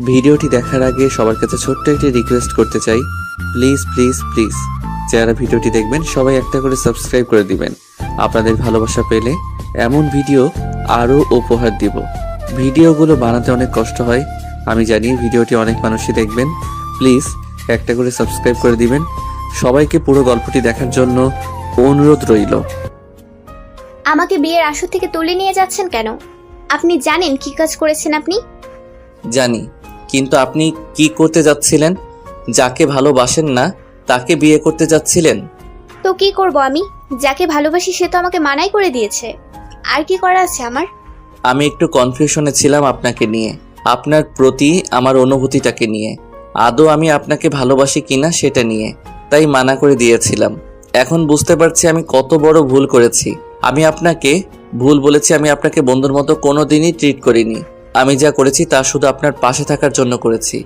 ভিডিওটি দেখার আগে সবার কাছে ছোট্ট একটি রিকোয়েস্ট করতে চাই, প্লিজ প্লিজ প্লিজ যারা ভিডিওটি দেখবেন সবাই একটা করে সাবস্ক্রাইব করে দিবেন। আপনাদের ভালোবাসা পেলে এমন ভিডিও আরও উপহার দিব। ভিডিওগুলো বানাতে অনেক কষ্ট হয়, আমি জানি। ভিডিওটি অনেক মানুষই দেখবেন, প্লিজ একটা করে সাবস্ক্রাইব করে দিবেন। সবাইকে পুরো গল্পটি দেখার জন্য অনুরোধ রইল। আমাকে বিয়ের আসর থেকে তুলে নিয়ে যাচ্ছেন কেন? আপনি জানেন কি কাজ করেছেন আপনি? জানি, কিন্তু আপনি কি করতে যাচ্ছিলেন? যাকে ভালোবাসেন না তাকে বিয়ে করতে যাচ্ছিলেন। তো কি করব আমি? যাকে ভালোবাসি সে তো আমাকে মানাই করে দিয়েছে, আর কি করা আছে আমার? আমি একটু কনফিউশনে ছিলাম আপনাকে নিয়ে, আপনার প্রতি আমার অনুভূতিটাকে নিয়ে। আদৌ আমি আপনাকে ভালোবাসি কিনা সেটা নিয়ে, তাই মানা করে দিয়েছিলাম। এখন বুঝতে পারছি আমি কত বড় ভুল করেছি। আমি আপনাকে ভুল বলেছি, আমি আপনাকে বন্ধুর মতো কোনোদিনই ট্রিট করিনি। আমি যা করেছি তা শুধু আপনার পাশে থাকার জন্য করেছি,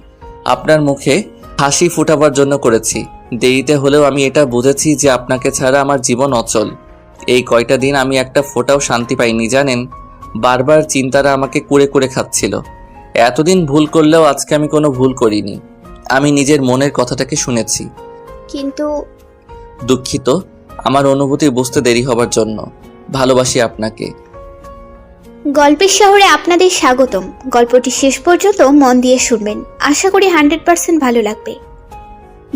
আপনার মুখে হাসি ফুটাবার জন্য করেছি। দেরিতে হলেও আমি এটা বুঝেছি যে আপনাকে ছাড়া আমার জীবন অচল। এই কয়টা দিন আমি একটা ফোঁটাও শান্তি পাইনি জানেন। বারবার চিন্তারা আমাকে কুড়ে কুড়ে খাচ্ছিল। এতদিন ভুল করলেও আজকে আমি কোনো ভুল করিনি। আমি নিজের মনের কথাটাকে শুনেছি। কিন্তু দুঃখিত আমার অনুভূতি বুঝতে দেরি হবার জন্য। ভালোবাসি আপনাকে। গল্পের শহরে আপনাদের স্বাগতম। গল্পটি শেষ পর্যন্ত মন দিয়ে শুনবেন, আশা করি 100% ভালো লাগবে।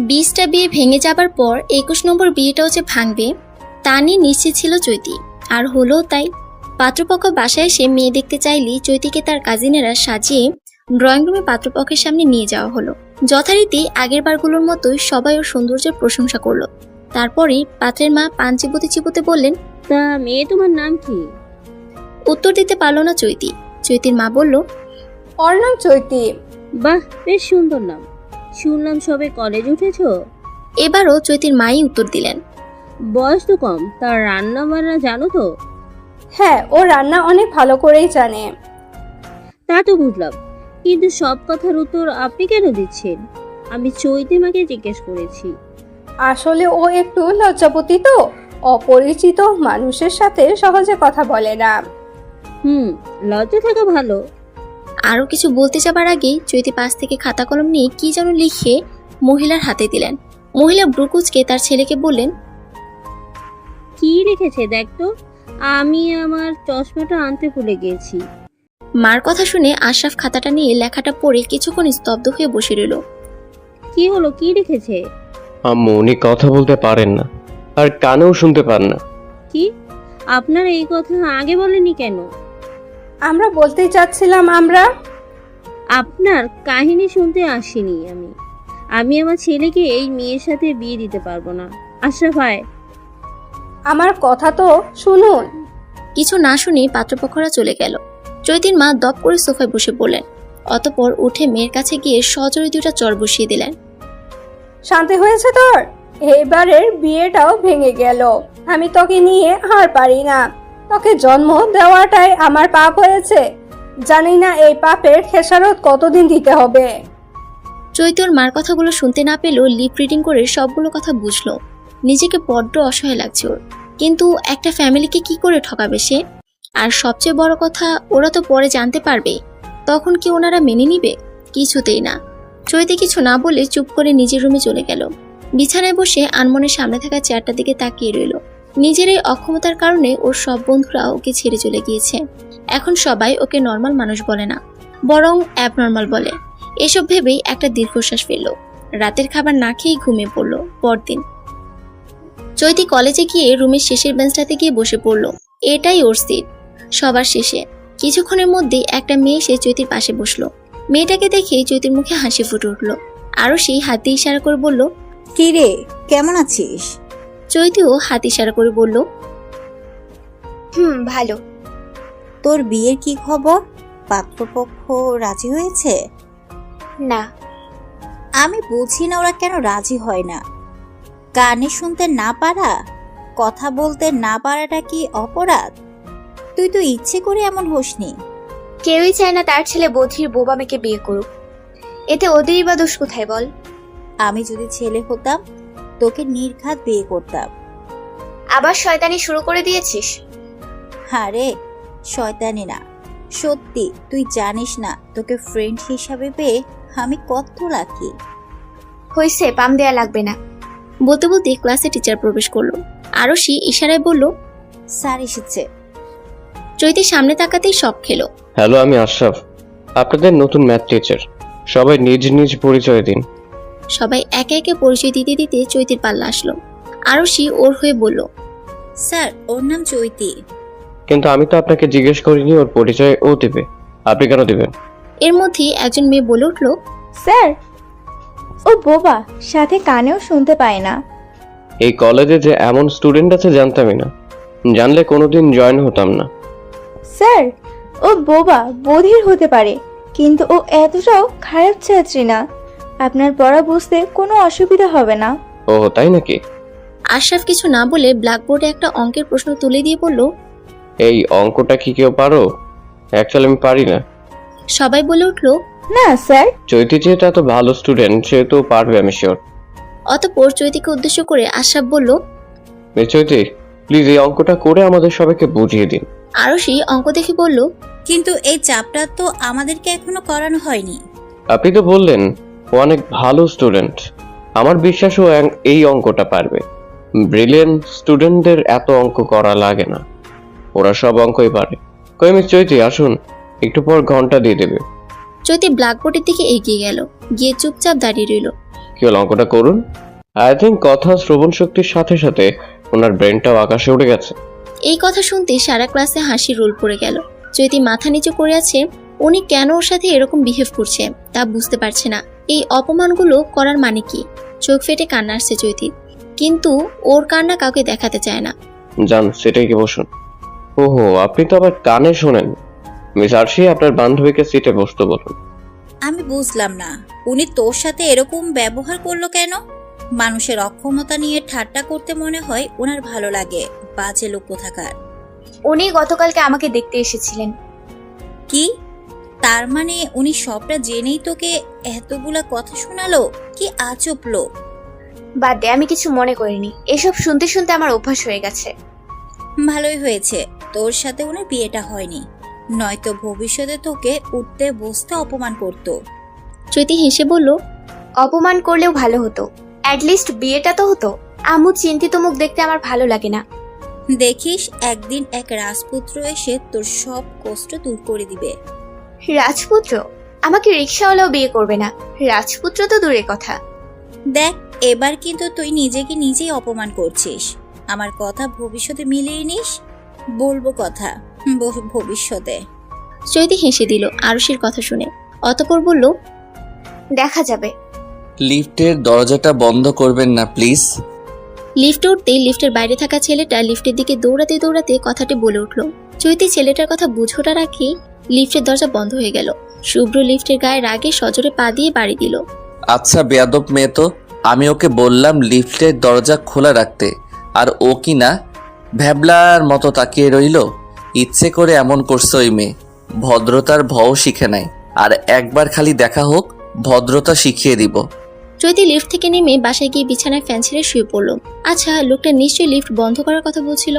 20টা বিয়ে ভেঙে যাবার পর 21 নম্বর বিয়েটাও যে ভাঙবে তা নিয়ে নিশ্চিত ছিল চৈতি, আর হলো তাই। পাত্রপক্ষ বাসায় এসে মেয়ে দেখতে চাইলেই চৈতিকে তার কাজিনেরা সাজিয়ে ড্রয়িং রুমে পাত্রপক্ষের সামনে নিয়ে যাওয়া হলো। যথারীতি আগের বারগুলোর মতোই সবাই ওর সৌন্দর্যের প্রশংসা করলো। তারপরেই পাত্রের মা পান চিবোতে চিবোতে বললেন, তা মেয়ে তোমার নাম কি? উত্তর দিতে পারল না চৈতি। চৈতির মা বলল, ওর নাম চৈতি। বাহ, বেশ সুন্দর নাম। শুনলাম সবে কলেজ উঠেছো। এবারও চৈতির মাই উত্তর দিলেন, বয়স তো কম, তার রান্না বান্না জানো তো? হ্যাঁ, ও রান্না অনেক ভালো করেই জানে। তা তো বুঝলাম, কিন্তু সব কথার উত্তর আপনি কেন দিচ্ছেন? আমি চৈতি মাকে জিজ্ঞেস করেছি। আসলে ও একটু লজ্জাপতি তো, অপরিচিত মানুষের সাথে সহজে কথা বলে না। লজ্জা থাকা ভালো। আরও কিছু বলতে যাবার আগেই চৈতি পাশ থেকে খাতা কলম নিয়ে কি যেন লিখে মহিলার হাতে দিলেন। মহিলা ব্রুকুচকে তার ছেলেকে বললেন, কি লিখেছে দেখ তো, আমি আমার চশমাটা আনতে ভুলে গেছি। মার কথা শুনে আশরাফ খাতাটা নিয়ে লেখাটা পড়ে কিছুক্ষণ স্তব্ধ হয়ে বসে রইল। কি হলো, কি লিখেছে? আম্মু, উনি কথা বলতে পারেন না, আর কানেও শুনতে পান না। কি? আপনার এই কথা আগে বলেনি কেন? আমরা বলতেই চাচ্ছিলাম আপনার কাহিনী শুনতে আসিনি আমি আমার ছেলেকে এই মেয়ের সাথে বিয়ে দিতে পারবো না। আশরাফ ভাই, আমার কথা তো শুনুন। কিছু না শুনে পাত্রপক্ষরা চলে গেল। চৈতির মা দপ করে সোফায় বসে পড়লেন। অতঃপর উঠে মেয়ের কাছে গিয়ে সজোরে 2টা চড় বসিয়ে দিলেন। শান্তি হয়েছে তোর? এবারের বিয়েটাও ভেঙে গেল। আমি তোকে নিয়ে আর পারি না। তোকে জন্ম দেওয়াটাই আমার পাপ হয়েছে। জানি না এই পাপের খেসারত কতদিন দিতে হবে। চৈতর মার কথাগুলো শুনতে না পেলেও লিপ রিডিং করে সবগুলো কথা বুঝলো। নিজেকে বড্ড অসহায় লাগছে ওর। কিন্তু একটা ফ্যামিলিকে কি করে ঠকাবে সে? আর সবচেয়ে বড় কথা, ওরা তো পরে জানতে পারবে, তখন কি ওনারা মেনে নিবে? কিছুতেই না। চৈতি কিছু না বলে চুপ করে নিজের রুমে চলে গেল। বিছানায় বসে আনমনের সামনে থাকা চেয়ারটার দিকে তাকিয়ে রইল। নিজের এই অক্ষমতার কারণে ওর সব বন্ধুরা ওকে ছেড়ে চলে গিয়েছে। এখন সবাই ওকে নর্মাল মানুষ বলে না, বরং অ্যাবনর্মাল বলে। এসব ভেবেই একটা দীর্ঘশ্বাস ফেলল। রাতের খাবার না খেয়েই ঘুমিয়ে পড়ল। পরদিন চৈতি কলেজে গিয়ে রুমের শেষের বেঞ্চটাতে গিয়ে বসে পড়ল। এটাই ওর সিট, সবার শেষে। কিছুক্ষণের মধ্যেই একটা মেয়ে এসে চৈতির পাশে বসলো। মেয়েটাকে দেখে চৈতির মুখে হাসি ফুটে উঠল। আরও সেই হাত দিয়ে ইশারা করে বলল, কি রে, কেমন আছিস? চৈতিও হাত ইশারা করে বলল, ভালো। তোর বিয়ের কি খবর? পাত্রপক্ষ রাজি হয়েছে? না। আমি বুঝি না ওরা কেন রাজি হয় না। কানে শুনতে না পারা, কথা বলতে না পারাটা কি অপরাধ? তুই তো ইচ্ছে করে এমন হোসনি। কেউই চায় না তার ছেলে বধির বোবা মেয়েকে বিয়ে করুক। এতে ওদেরই বা দোষ কোথায় বল? আমি যদি ছেলে হতাম তোকে নির্ঘাত বিয়ে করতাম। আবার শয়তানি শুরু করে দিয়েছিস? হ্যাঁ রে, শয়তানি না, সত্যি তুই জানিস না তোকে ফ্রেন্ড হিসাবে পেয়ে আমি কত লাকি। হয়েছে, পাম দেয়া লাগবে না। বলতে বলতে ক্লাসে টিচার প্রবেশ করলো। আরশি ইশারায় বলল, স্যার এসেছে। চৈতি সামনে তাকাতেই শক খেলো। হ্যালো, আমি আশরাফ, আপনাদের নতুন ম্যাথ টিচার। সবাই নিজ নিজ পরিচয় দিন। সবাই একে একে পরিচয় দিতে দিতে চৈতির পাল্লা আসলো। আরশি ওর হয়ে বলল, স্যার ওর নাম চৈতি। কিন্তু আমি তো আপনাকে জিজ্ঞেস করিনি ওর পরিচয় ও দেবে, আপনি কেন দেবেন? এর মধ্যেই একজন মেয়ে বলে উঠলো, স্যার ও বোবা, সাথে কানেও শুনতে পায় না। এই কলেজে যে এমন স্টুডেন্ট আছে জানতামই না, জানলে কোনোদিন জয়েন হতাম না। স্যার ও বোবা, বধির হতে পারে, কিন্তু ও এতটাও খারাপ ছাত্রী না। আপনার পড়া বুঝতে কোনো অসুবিধা হবে না। ও তাই নাকি? আশরাফ কিছু না বলে ব্ল্যাকবোর্ডে একটা অঙ্কের প্রশ্ন তুলে দিয়ে বলল, এই অঙ্কটা কি কেউ পারো? অ্যাকচুয়ালি আমি পারি না। সবাই বলে উঠলো, না স্যার। চৈতি যেহেতু এত ভালো স্টুডেন্ট, সেহেতু পারবে, আমি শিওর। অতঃপর চৈতিকে উদ্দেশ্য করে আশরাফ বলল, মিস চৈতি, প্লিজ এই অঙ্কটা করে আমাদের সবাইকে বুঝিয়ে দিন। আরশি অঙ্ক দেখে বলল, কিন্তু এই চাপটা তো আমাদেরকে এখনো করানো হয়নি। আপনি তো বললেন ও অনেক ভালো স্টুডেন্ট, আমার বিশ্বাস ও এই অঙ্কটা পারবে। ব্রিলিয়েন্ট স্টুডেন্টদের এত অঙ্ক করা লাগে না, ওরা সব অঙ্কই পারে। কই মিস চৈতি, আসুন, একটু পর ঘন্টা দিয়ে দেবে। চৈতি ব্ল্যাকবোর্ডের দিকে এগিয়ে গেল, গিয়ে চুপচাপ দাঁড়িয়ে রইল। কি হলো, অঙ্কটা করুন। আই থিঙ্ক কথা শ্রবণ শক্তির সাথে সাথে ওনার ব্রেনটাও আকাশে উঠে গেছে। এই কথা শুনতে সারা ক্লাসে হাসি রোল পড়ে গেল। চৈতি মাথা নিচু করে আছে, উনি কেন ওর সাথে এরকম বিহেভ করছে তা বুঝতে পারছে না। এই অপমানগুলো করার মানে কি? চোখ ফেটে কান্না আসছে চৈতি, কিন্তু ওর কান্না কাউকে দেখাতে চায় না। যান, সেটাই কি বসুন। ওহো, আপনি তো আবার কানে শোনেন। মিস আরশি, আপনার বান্ধবীকে সিটে বসতে বলুন। আমি বুঝলাম না উনি তোর সাথে এরকম ব্যবহার করলো কেন। মানুষের অক্ষমতা নিয়ে ঠাট্টা করতে মনে হয় ওনার ভালো লাগে। বাজে লোক কোথাকার। উনি গতকালকে আমাকে দেখতে এসেছিলেন। কি? তার মানে উনি সবটা জেনেই তোকে এতগুলা কথা শোনালো? কি আজব লোক। বাদ দে, আমি কিছু মনে করিনি। এসব শুনতে শুনতে আমার অভ্যাস হয়ে গেছে। ভালোই হয়েছে তোর সাথে ওনার বিয়েটা হয়নি, নয়তো ভবিষ্যতে তোকে উঠতে বসতে অপমান করতো। চৈতি হেসে বলল, অপমান করলেও ভালো হতো, অ্যাটলিস্ট বিয়েটা তো হতো। আম্মু চিন্তিত মুখ দেখতে আমার ভালো লাগে না। দেখিস একদিন এক রাজপুত্র এসে তোর সব কষ্ট দূর করে দিবে। রাজপুত্র? আমাকে রিক্সাওয়ালাও বিয়ে করবে না, রাজপুত্র তো দূরের কথা। দেখ, এবার কিন্তু তুই নিজেকে নিজেই অপমান করছিস। আমার কথা ভবিষ্যতে মিলিয়ে নিস। বলবো কথা ভবিষ্যতে। চৈতি হেসে দিল আরশির কথা শুনে। অতঃপর বলল, দেখা যাবে। লিফটের দরজাটা বন্ধ করবেন না প্লিজ। লিফটে উঠতেই লিফটের বাইরে থাকা ছেলেটা লিফটের দিকে দৌড়াতে দৌড়াতে কথাটি বলে উঠল। চৈতি ছেলেটার কথা বুঝোটা রাখি লিফটের দরজা বন্ধ হয়ে গেল। শুভ্র লিফটের গায়ে রাগে সজোরে পা দিয়ে বাড়ি দিল। আচ্ছা বেয়াদব মেয়ে তো, আমি ওকে বললাম লিফটের দরজা খোলা রাখতে, আর ও কি না ভ্যাবলার মতো তাকিয়ে রইল। ইচ্ছে করে এমন করছে ওই মেয়ে, ভদ্রতার ভও শিখে নেয়। আর একবার খালি দেখা হোক, ভদ্রতা শিখিয়ে দিব। চৈতি লিফট থেকে নেমে বাসায় গিয়ে বিছানায় ফ্যান ছেড়ে শুয়ে পড়ল। আচ্ছা, লোকটা নিশ্চয়ই লিফট বন্ধ করার কথা বলছিল।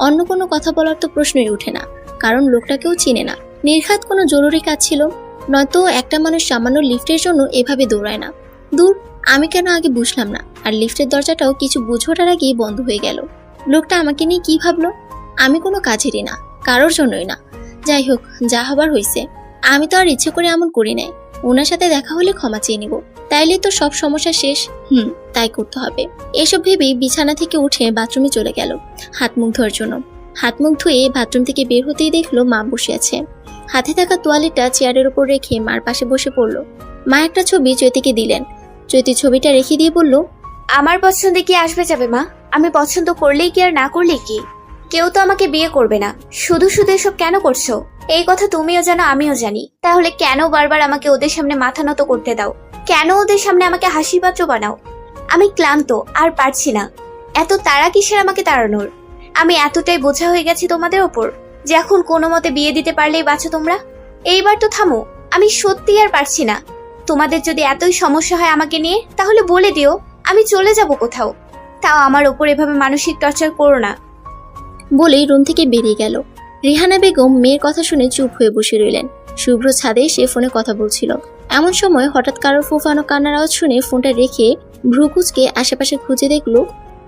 অন্য কোনো কথা বলার তো প্রশ্নই ওঠে না, কারণ লোকটাকেও চিনে না। নির্ঘাত কোনো জরুরি কাজ ছিল, নয়তো একটা মানুষ সামান্য লিফটের জন্য এভাবে দৌড়ায় না। দূর, আমি কেন আগে বুঝলাম না। আর লিফটের দরজাটাও কিছু বুঝোটার আগেই বন্ধ হয়ে গেল। লোকটা আমাকে নিয়ে কি ভাবলো? আমি কোনো কাজেরই না, কারোর জন্যই না। যাই হোক, যা হবার হয়েছে। আমি তো আর ইচ্ছে করে এমন করি নাই। ওনার সাথে দেখা হলে ক্ষমা চেয়ে নিব, তাইলে তো সব সমস্যা শেষ। তাই করতে হবে। এসব ভেবেই বিছানা থেকে উঠে বাথরুমে চলে গেল হাত মুখ ধোয়ার জন্য। হাত মুখ ধুয়ে বাথরুম থেকে বের হতেই দেখলো মা বসে আছে। হাতে থাকা তোয়ালিটা চেয়ারের উপর রেখে মার পাশে বসে পড়ল। মা একটা ছবি চৈতিকে দিলেন। চৈতি ছবিটা রেখে দিয়ে বলল, আমার পছন্দে কি আসবে যাবে মা? আমি পছন্দ করলেই কি আর না করলেই কি? কেউ তো আমাকে বিয়ে করবে না। শুধু শুধু এসব কেন করছো? এই কথা তুমিও জানো, আমিও জানি। তাহলে কেন বারবার আমাকে ওদের সামনে মাথা নত করতে দাও? কেন ওদের সামনে আমাকে হাসির পাত্র বানাও? আমি ক্লান্ত, আর পারছি না। এত তাড়া কিসের আমাকে তাড়ানোর? আমি এতটাই বোঝা হয়ে গেছি তোমাদের ওপর যে এখন কোনো মতে বিয়ে দিতে পারলেই বাঁচো তোমরা। এইবার তো থামো, আমি সত্যি আর পারছি না। তোমাদের যদি এতই সমস্যা হয় আমাকে নিয়ে, তাহলে বলে দিও, আমি চলে যাব কোথাও। তাও আমার ওপর এভাবে মানসিক টর্চার করো না। বলেই রুম থেকে বেরিয়ে গেল। রিহানা বেগম মেয়ের কথা শুনে চুপ হয়ে বসে রইলেন। শুভ্র ছাদে এসে ফোনে কথা বলছিল। এমন সময় হঠাৎ কারোর ফুফানো কান্নার আওয়াজ শুনে ফোনটা রেখে ভ্রুকুচকে আশেপাশে খুঁজে দেখলো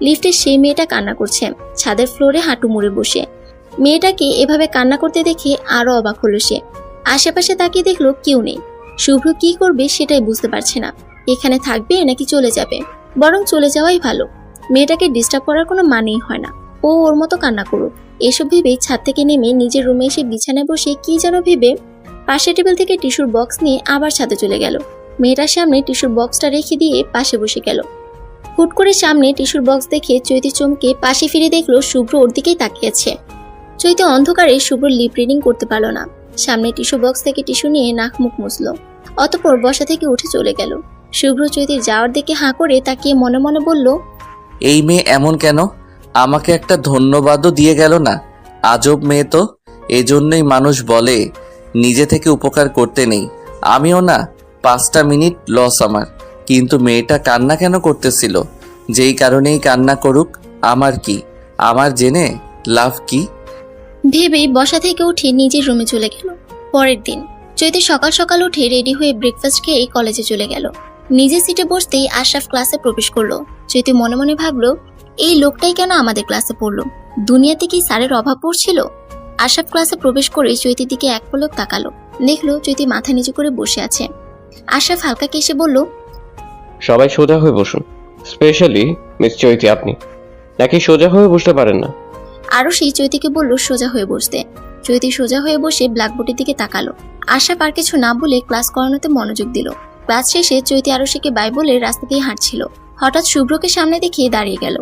লিফটে সেই মেয়েটা কান্না করছে, ছাদের ফ্লোরে হাঁটু মুড়ে বসে। মেয়েটাকে এভাবে কান্না করতে দেখে আরো অবাক হলো সে। আশেপাশে তাকিয়ে দেখলো কেউ নেই। শুভ্র কি করবে সেটাই বুঝতে পারছে না। এখানে থাকবে নাকি চলে যাবে? বরং চলে যাওয়াই ভালো। মেয়েটাকে ডিস্টার্ব করার কোনো মানেই হয় না। ও ওর মতো কান্না করুক। এসব ভেবেই ছাদ থেকে নেমে নিজের রুমে এসে বিছানায় বসে কি যেন ভেবে পাশের টেবিল থেকে টিস্যুর বক্স নিয়ে আবার ছাদে চলে গেল। মেয়েটার সামনে টিস্যুর বক্সটা রেখে দিয়ে পাশে বসে গেল। হুট করে সামনে টিস্যুর বক্স দেখে চৈতি চমকে পাশে ফিরে দেখলো শুভ্র ওর দিকেই তাকিয়েছে। চৈতি অন্ধকারে শুভ্র লিপ রিডিং করতে পারলো না। সামনে টিস্যু বক্স থেকে টিস্যু নিয়ে নাক মুখ মুছলো। অতঃপর বসা থেকে উঠে চলে গেল। শুভ্র চৈতির যাওয়ার দিকে হাঁ করে তাকিয়ে মনে মনে বলল, এই মেয়ে এমন কেন? আমাকে একটা ধন্যবাদও দিয়ে গেল না। আজব মেয়ে তো। এজন্যই মানুষ বলে নিজে থেকে উপকার করতে নেই। আমিও না, 5টা মিনিট লস আমার। কিন্তু মেয়েটা কান্না কেন করতেছিল? যেই কারণেই কান্না করুক, আমার কি? আমার জেনে লাভ কি? ভেবেই বসা থেকে উঠে নিজের রুমে চলে গেল। পরের দিন চৈতি সকাল সকাল উঠে রেডি হয়ে ব্রেকফাস্ট খেয়ে কলেজে চলে গেল। নিজের সিটে বসতেই আশরাফ ক্লাসে প্রবেশ করলো। চৈতি মনে মনে ভাবলো, এই লোকটাই কেন আমাদের ক্লাসে পড়লো? দুনিয়াতে কি স্যারের অভাব পড়ছিল? আশরাফ ক্লাসে প্রবেশ করে চৈতির দিকে এক পলক তাকালো। দেখলো চৈতি মাথা নিচু করে বসে আছে। আশরাফ হালকা কেসে বলল, সবাই সোজা হয়ে বসুন, স্পেশালি মিস চৈতি। আপনি নাকি সোজা হয়ে বসতে পারেন না? আরও সেই চৈতিকে বলল সোজা হয়ে বসতে। চৈতি সোজা হয়ে বসে ব্ল্যাকবোর্ডের দিকে তাকালো। আশরাফ আর কিছু না বলে ক্লাস করানোতে মনোযোগ দিল। ক্লাস শেষে চৈতি আরশিকে বাই বলে রাস্তা দিয়ে হাঁটছিল। হঠাৎ শুভ্রকে সামনে দেখে দাঁড়িয়ে গেল।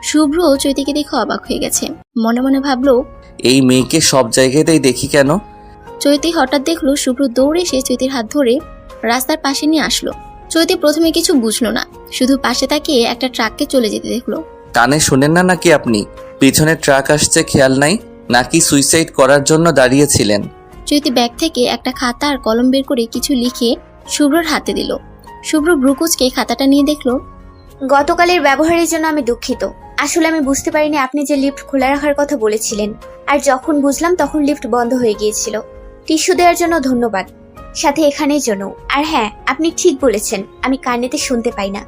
শুভ্র চৈতিকে দেখে অবাক হয়ে গেছে। মনে মনে ভাবলো, এই মেয়েকে সব জায়গাতেই দেখি কেন? চৈতি হঠাৎ দেখলো শুভ্র দৌড়ে এসে চৈতির হাত ধরে রাস্তার পাশে নিয়ে আসলো। চৈতি প্রথমে কিছু বুঝলো না, শুধু পাশে তাকিয়ে একটা ট্রাককে চলে যেতে দেখলো। কানে শুনেন না নাকি আপনি? পিছনে ট্রাক আসছে খেয়াল নাই? নাকি সুইসাইড করার জন্য দাঁড়িয়েছিলেন? চৈতি ব্যাগ থেকে একটা খাতা আর কলম বের করে কিছু লিখে শুভ্রর হাতে দিল। শুভ্র ব্রুকুচকে খাতাটা নিয়ে দেখলো, গতকালের ব্যবহারের জন্য আমি দুঃখিত। আসলে আমি বুঝতে পারিনি আপনি যে লিফট খোলা রাখার কথা বলেছিলেন, আর যখন বুঝলাম তখন লিফট বন্ধ হয়ে গিয়েছিল। টিস্যু দেওয়ার জন্য ধন্যবাদ, সাথে এখানের জন্য। আর হ্যাঁ, আপনি ঠিক বলেছেন, আমি কানেতে শুনতে পাই না,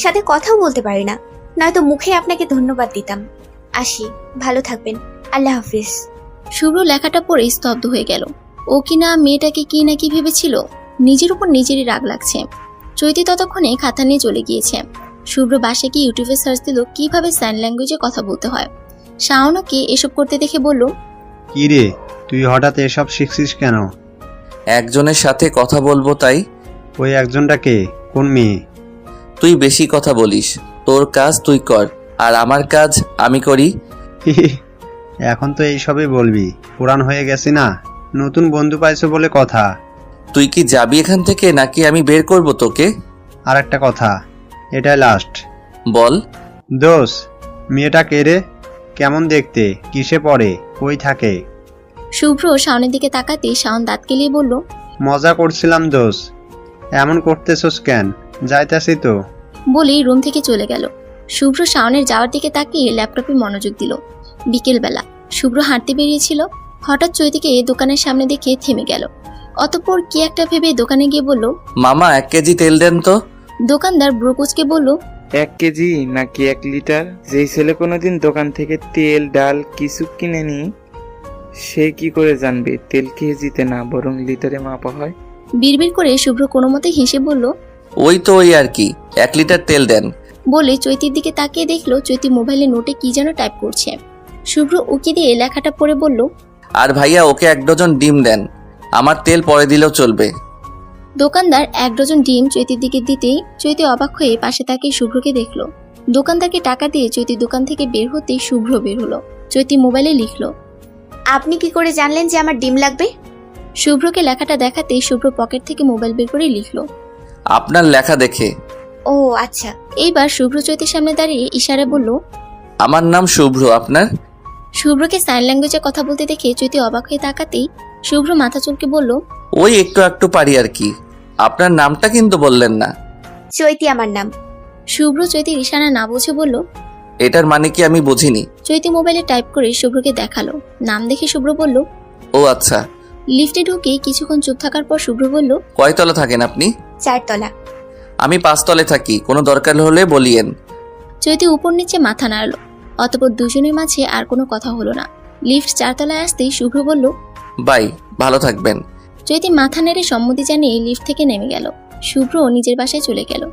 সাথে কথাও বলতে পারি না, নয়তো মুখে আপনাকে ধন্যবাদ দিতাম। আসি, ভালো থাকবেন, আল্লাহ হাফিজ। শুভ্র লেখাটা পড়ে স্তব্ধ হয়ে গেল। ও কিনা মেয়েটাকে কি না কি ভেবেছিল। নিজের উপর নিজেরই রাগ লাগছে। চৈতি ততক্ষণে খাতা নিয়ে চলে গিয়েছে। শুভ্র বাসে গিয়ে ইউটিউবে সার্চ দিল কিভাবে সাইন ল্যাঙ্গুয়েজে কথা বলতে হয়। শাওনাকে এসব করতে দেখে বলল, কি রে, তুই হঠাৎ এসব শিখছিস কেন? একজনের সাথে কথা বলবো তাই। ওই একজনটা কে? কোন মেয়ে? তুই বেশি কথা বলিস। তোর কাজ তুই কর, আর আমার কাজ আমি করি। এখন তো এইসবই বলবি? পুরান হয়ে গেছি না, নতুন বন্ধু পাইছো বলে কথা। তুই কি যাবি এখান থেকে নাকি আমি বের করব তোকে? আর একটা কথা, এটাই লাস্ট। বল। দোষ, মেয়েটা কে রে? কেমন দেখতে? কিসে পড়ে? কই থাকে? শুভ্র শাওনের দিকে তাকাতে শাওন দাঁত কেলিয়ে বলল, মজা করছিলাম দোষ, এমন করতেছস কেন? যাইতাছি তো। বলেই রুম থেকে চলে গেল। শুভ্র শাওনের যাওয়ার দিকে তাকিয়ে ল্যাপটপে মনোযোগ দিল। বিকেলবেলা শুভ্র হাঁটতে বেরিয়েছিল। হঠাৎ চৈতিকে দোকানের সামনে দেখে থেমে গেল। অতঃপর কি একটা ভেবে দোকানে গিয়ে বলল, মামা 1 কেজি তেল দেন তো। দোকানদার ব্রুকুচকে বলল, 1 কেজি নাকি 1 লিটার? যেই ছেলে কোনোদিন দোকান থেকে তেল ডাল কিছু কিনেনি, সে কি করে জানবে তেল কেজিতে না বরং লিটারে মাপা হয়? বিড়বিড় করে শুভ্র কোনো মতে হেসে বলল, ওই তো ওই আর কি, 1 লিটার তেল দেন। বলে চৈতির দিকে তাকিয়ে দেখলো চৈতি মোবাইলে নোটে কি যেন টাইপ করছে। শুভ্র উকি দিয়ে লেখাটা পড়ে বলল, আর ভাইয়া ওকে 1 ডজন ডিম দেন। আমার তেল পরে দিলেও চলবে। দোকানদার 1 ডজন ডিম চৈতির দিকে দিতেই চৈতি অবাক হয়ে পাশে তাকিয়ে শুভ্রকে দেখলো। দোকানদারকে টাকা দিয়ে চৈতি দোকান থেকে বের হতেই শুভ্র বের হলো। চৈতি মোবাইলে লিখলো, আপনি কি করে জানলেন যে আমার ডিম লাগবে? শুভ্রকে লেখাটা দেখাতেই শুভ্র পকেট থেকে মোবাইল বের করে লিখলো, আপনার লেখা দেখে। ও আচ্ছা। এইবার শুভ্র চৈতির সামনে দাঁড়িয়ে ইশারায় বলল, আমার নাম শুভ্র, আপনার? শুভ্রকে সাইন ল্যাঙ্গুয়েজে কথা বলতে দেখে চৈতি অবাক হয়ে তাকাতেই শুভ্র মাথা চুলকে বলল, ওই একটু একটু পারি আর কি। আপনার নামটা কিন্তু বললেন না। চৈতি আমার নাম। শুভ্র চৈতির ইশারা না বুঝে বলল, এটার মানে কি আমি বুঝিনি। চৈতি মোবাইলে টাইপ করে শুভ্রকে দেখালো। নাম দেখে শুভ্র বলল। ও আচ্ছা। লিফটে ঢুকে কিছুক্ষণ চুপ থাকার পর শুভ্র বলল, কয়তলা থাকেন আপনি? 4 তলা। আমি 5 তলে থাকি, কোনো দরকার হলে বলিয়েন। চৈতি উপর নিচে মাথা নাড়ল। অতঃপর দুজনের মাঝে আর কোনো কথা হলো না। লিফট 4 তলায় আসতেই শুভ্র বলল, বাই, ভালো থাকবেন। চৈতি মাথা নেড়ে সম্মতি জানিয়ে লিফট থেকে নেমে গেল। শুভ্র নিজের বাসায় চলে গেল।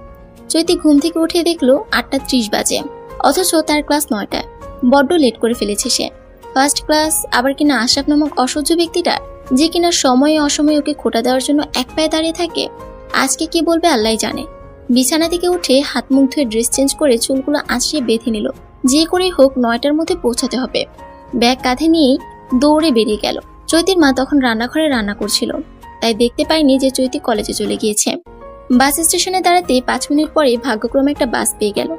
চৈতি ঘুম থেকে উঠে দেখলো 8:30 বাজে, অথচ তার ক্লাস 9টায়। বড্ড লেট করে ফেলেছে সে। ফার্স্ট ক্লাস, আবার কিনা আশরাফ নামক অসহ্য ব্যক্তিটা, যে কিনা সময়ে অসময়ে ওকে খোটা দেওয়ার জন্য এক পায়ে দাঁড়িয়ে থাকে। আজকে কি বলবে আল্লাহই জানে। বিছানা থেকে উঠে হাত মুখ ধুয়ে ড্রেস চেঞ্জ করে চুলগুলো আঁচড়িয়ে বেঁধে নিল। যে করেই হোক 9টার মধ্যে পৌঁছাতে হবে। ব্যাগ কাঁধে নিয়েই দৌড়ে বেরিয়ে গেল। চৈতির মা তখন রান্নাঘরে রান্না করছিল, তাই দেখতে পায়নি যে চৈতি কলেজে চলে গিয়েছে। বাস স্টেশনে দাঁড়াতে 5 মিনিট পরে ভাগ্যক্রমে একটা বাস পেয়ে গেল।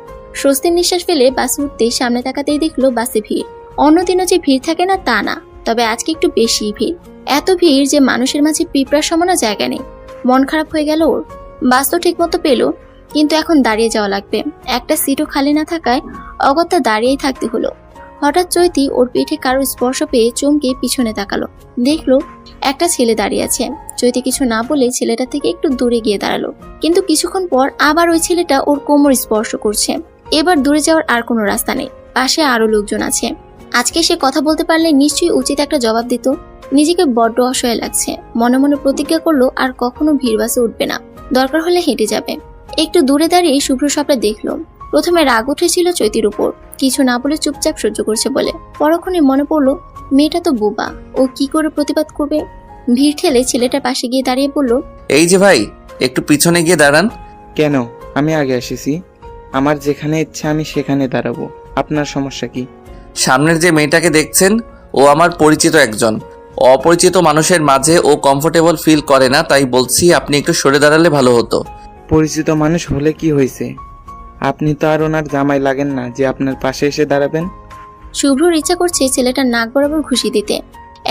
স্বস্তির নিঃশ্বাস ফেলে বাসে উঠতে সামনে তাকাতেই দেখলো বাসে ভিড়। অন্যদিনও যে ভিড় থাকে না তা না, তবে আজকে একটু বেশি ভিড়। এত ভিড় যে মানুষের মাঝে পিঁপড়ার সমানো জায়গা নেই। মন খারাপ হয়ে গেল ওর। বাস তো ঠিক মতো পেলো, কিন্তু এখন দাঁড়িয়ে যাওয়া লাগবে। একটা সিটও খালি না থাকায় অগত্যা দাঁড়িয়েই থাকতে হলো। হঠাৎ চৈতি ওর পিঠে কারো স্পর্শ পেয়ে চমকে পিছনে তাকালো। দেখলো একটা ছেলে দাঁড়িয়ে আছে। চৈতি কিছু না বলে ছেলেটা থেকে একটু দূরে গিয়ে দাঁড়ালো, কিন্তু কিছুক্ষণ পর আবার ওই ছেলেটা ওর কোমর স্পর্শ করছে। এবার দূরে যাওয়ার আর কোনো রাস্তা নেই, পাশে আরো লোকজন আছে। আজকে সে কথা বলতে পারলে নিশ্চয়ই উচিত একটা জবাব দিত। নিজেকে বড্ড অসহায় লাগছে। মনে মনে প্রতিজ্ঞা করলো আর কখনো ভিড় বাসে উঠবে না, দরকার হলে হেঁটে যাবে। একটু দূরে দাঁড়িয়ে শুভ্র সবটা দেখলো। প্রথমে রাগ উঠেছিল চৈতির উপর, কিছু না বলে চুপচাপ সহ্য করছে বলে। পরক্ষণে মনে পড়লো মেয়েটা তো বোবা, ও কি করে প্রতিবাদ করবে। ভিড় ঠেলে ছেলেটার পাশে গিয়ে দাঁড়িয়ে বলল, এই যে ভাই, একটু পিছনে গিয়ে দাঁড়ান। কেন? আমি আগে এসেছি, আমার যেখানে ইচ্ছা আমি সেখানে দাঁড়াবো, আপনার সমস্যা কি? সামনের যে মেয়েটাকে দেখছেন, ও আমার পরিচিত একজন। অপরিচিত মানুষের মাঝে ও কমফোর্টেবল ফিল করে না, তাই বলছি আপনি একটু সরে দাঁড়ালে ভালো হতো। পরিচিত মানুষ হলে কি হয়েছে? আপনি তো আর ওনার জামাই লাগেন না যে আপনার পাশে এসে দাঁড়াবেন। শুভ্রর ইচ্ছা করছে ছেলেটার নাক বরাবর ঘুষি দিতে।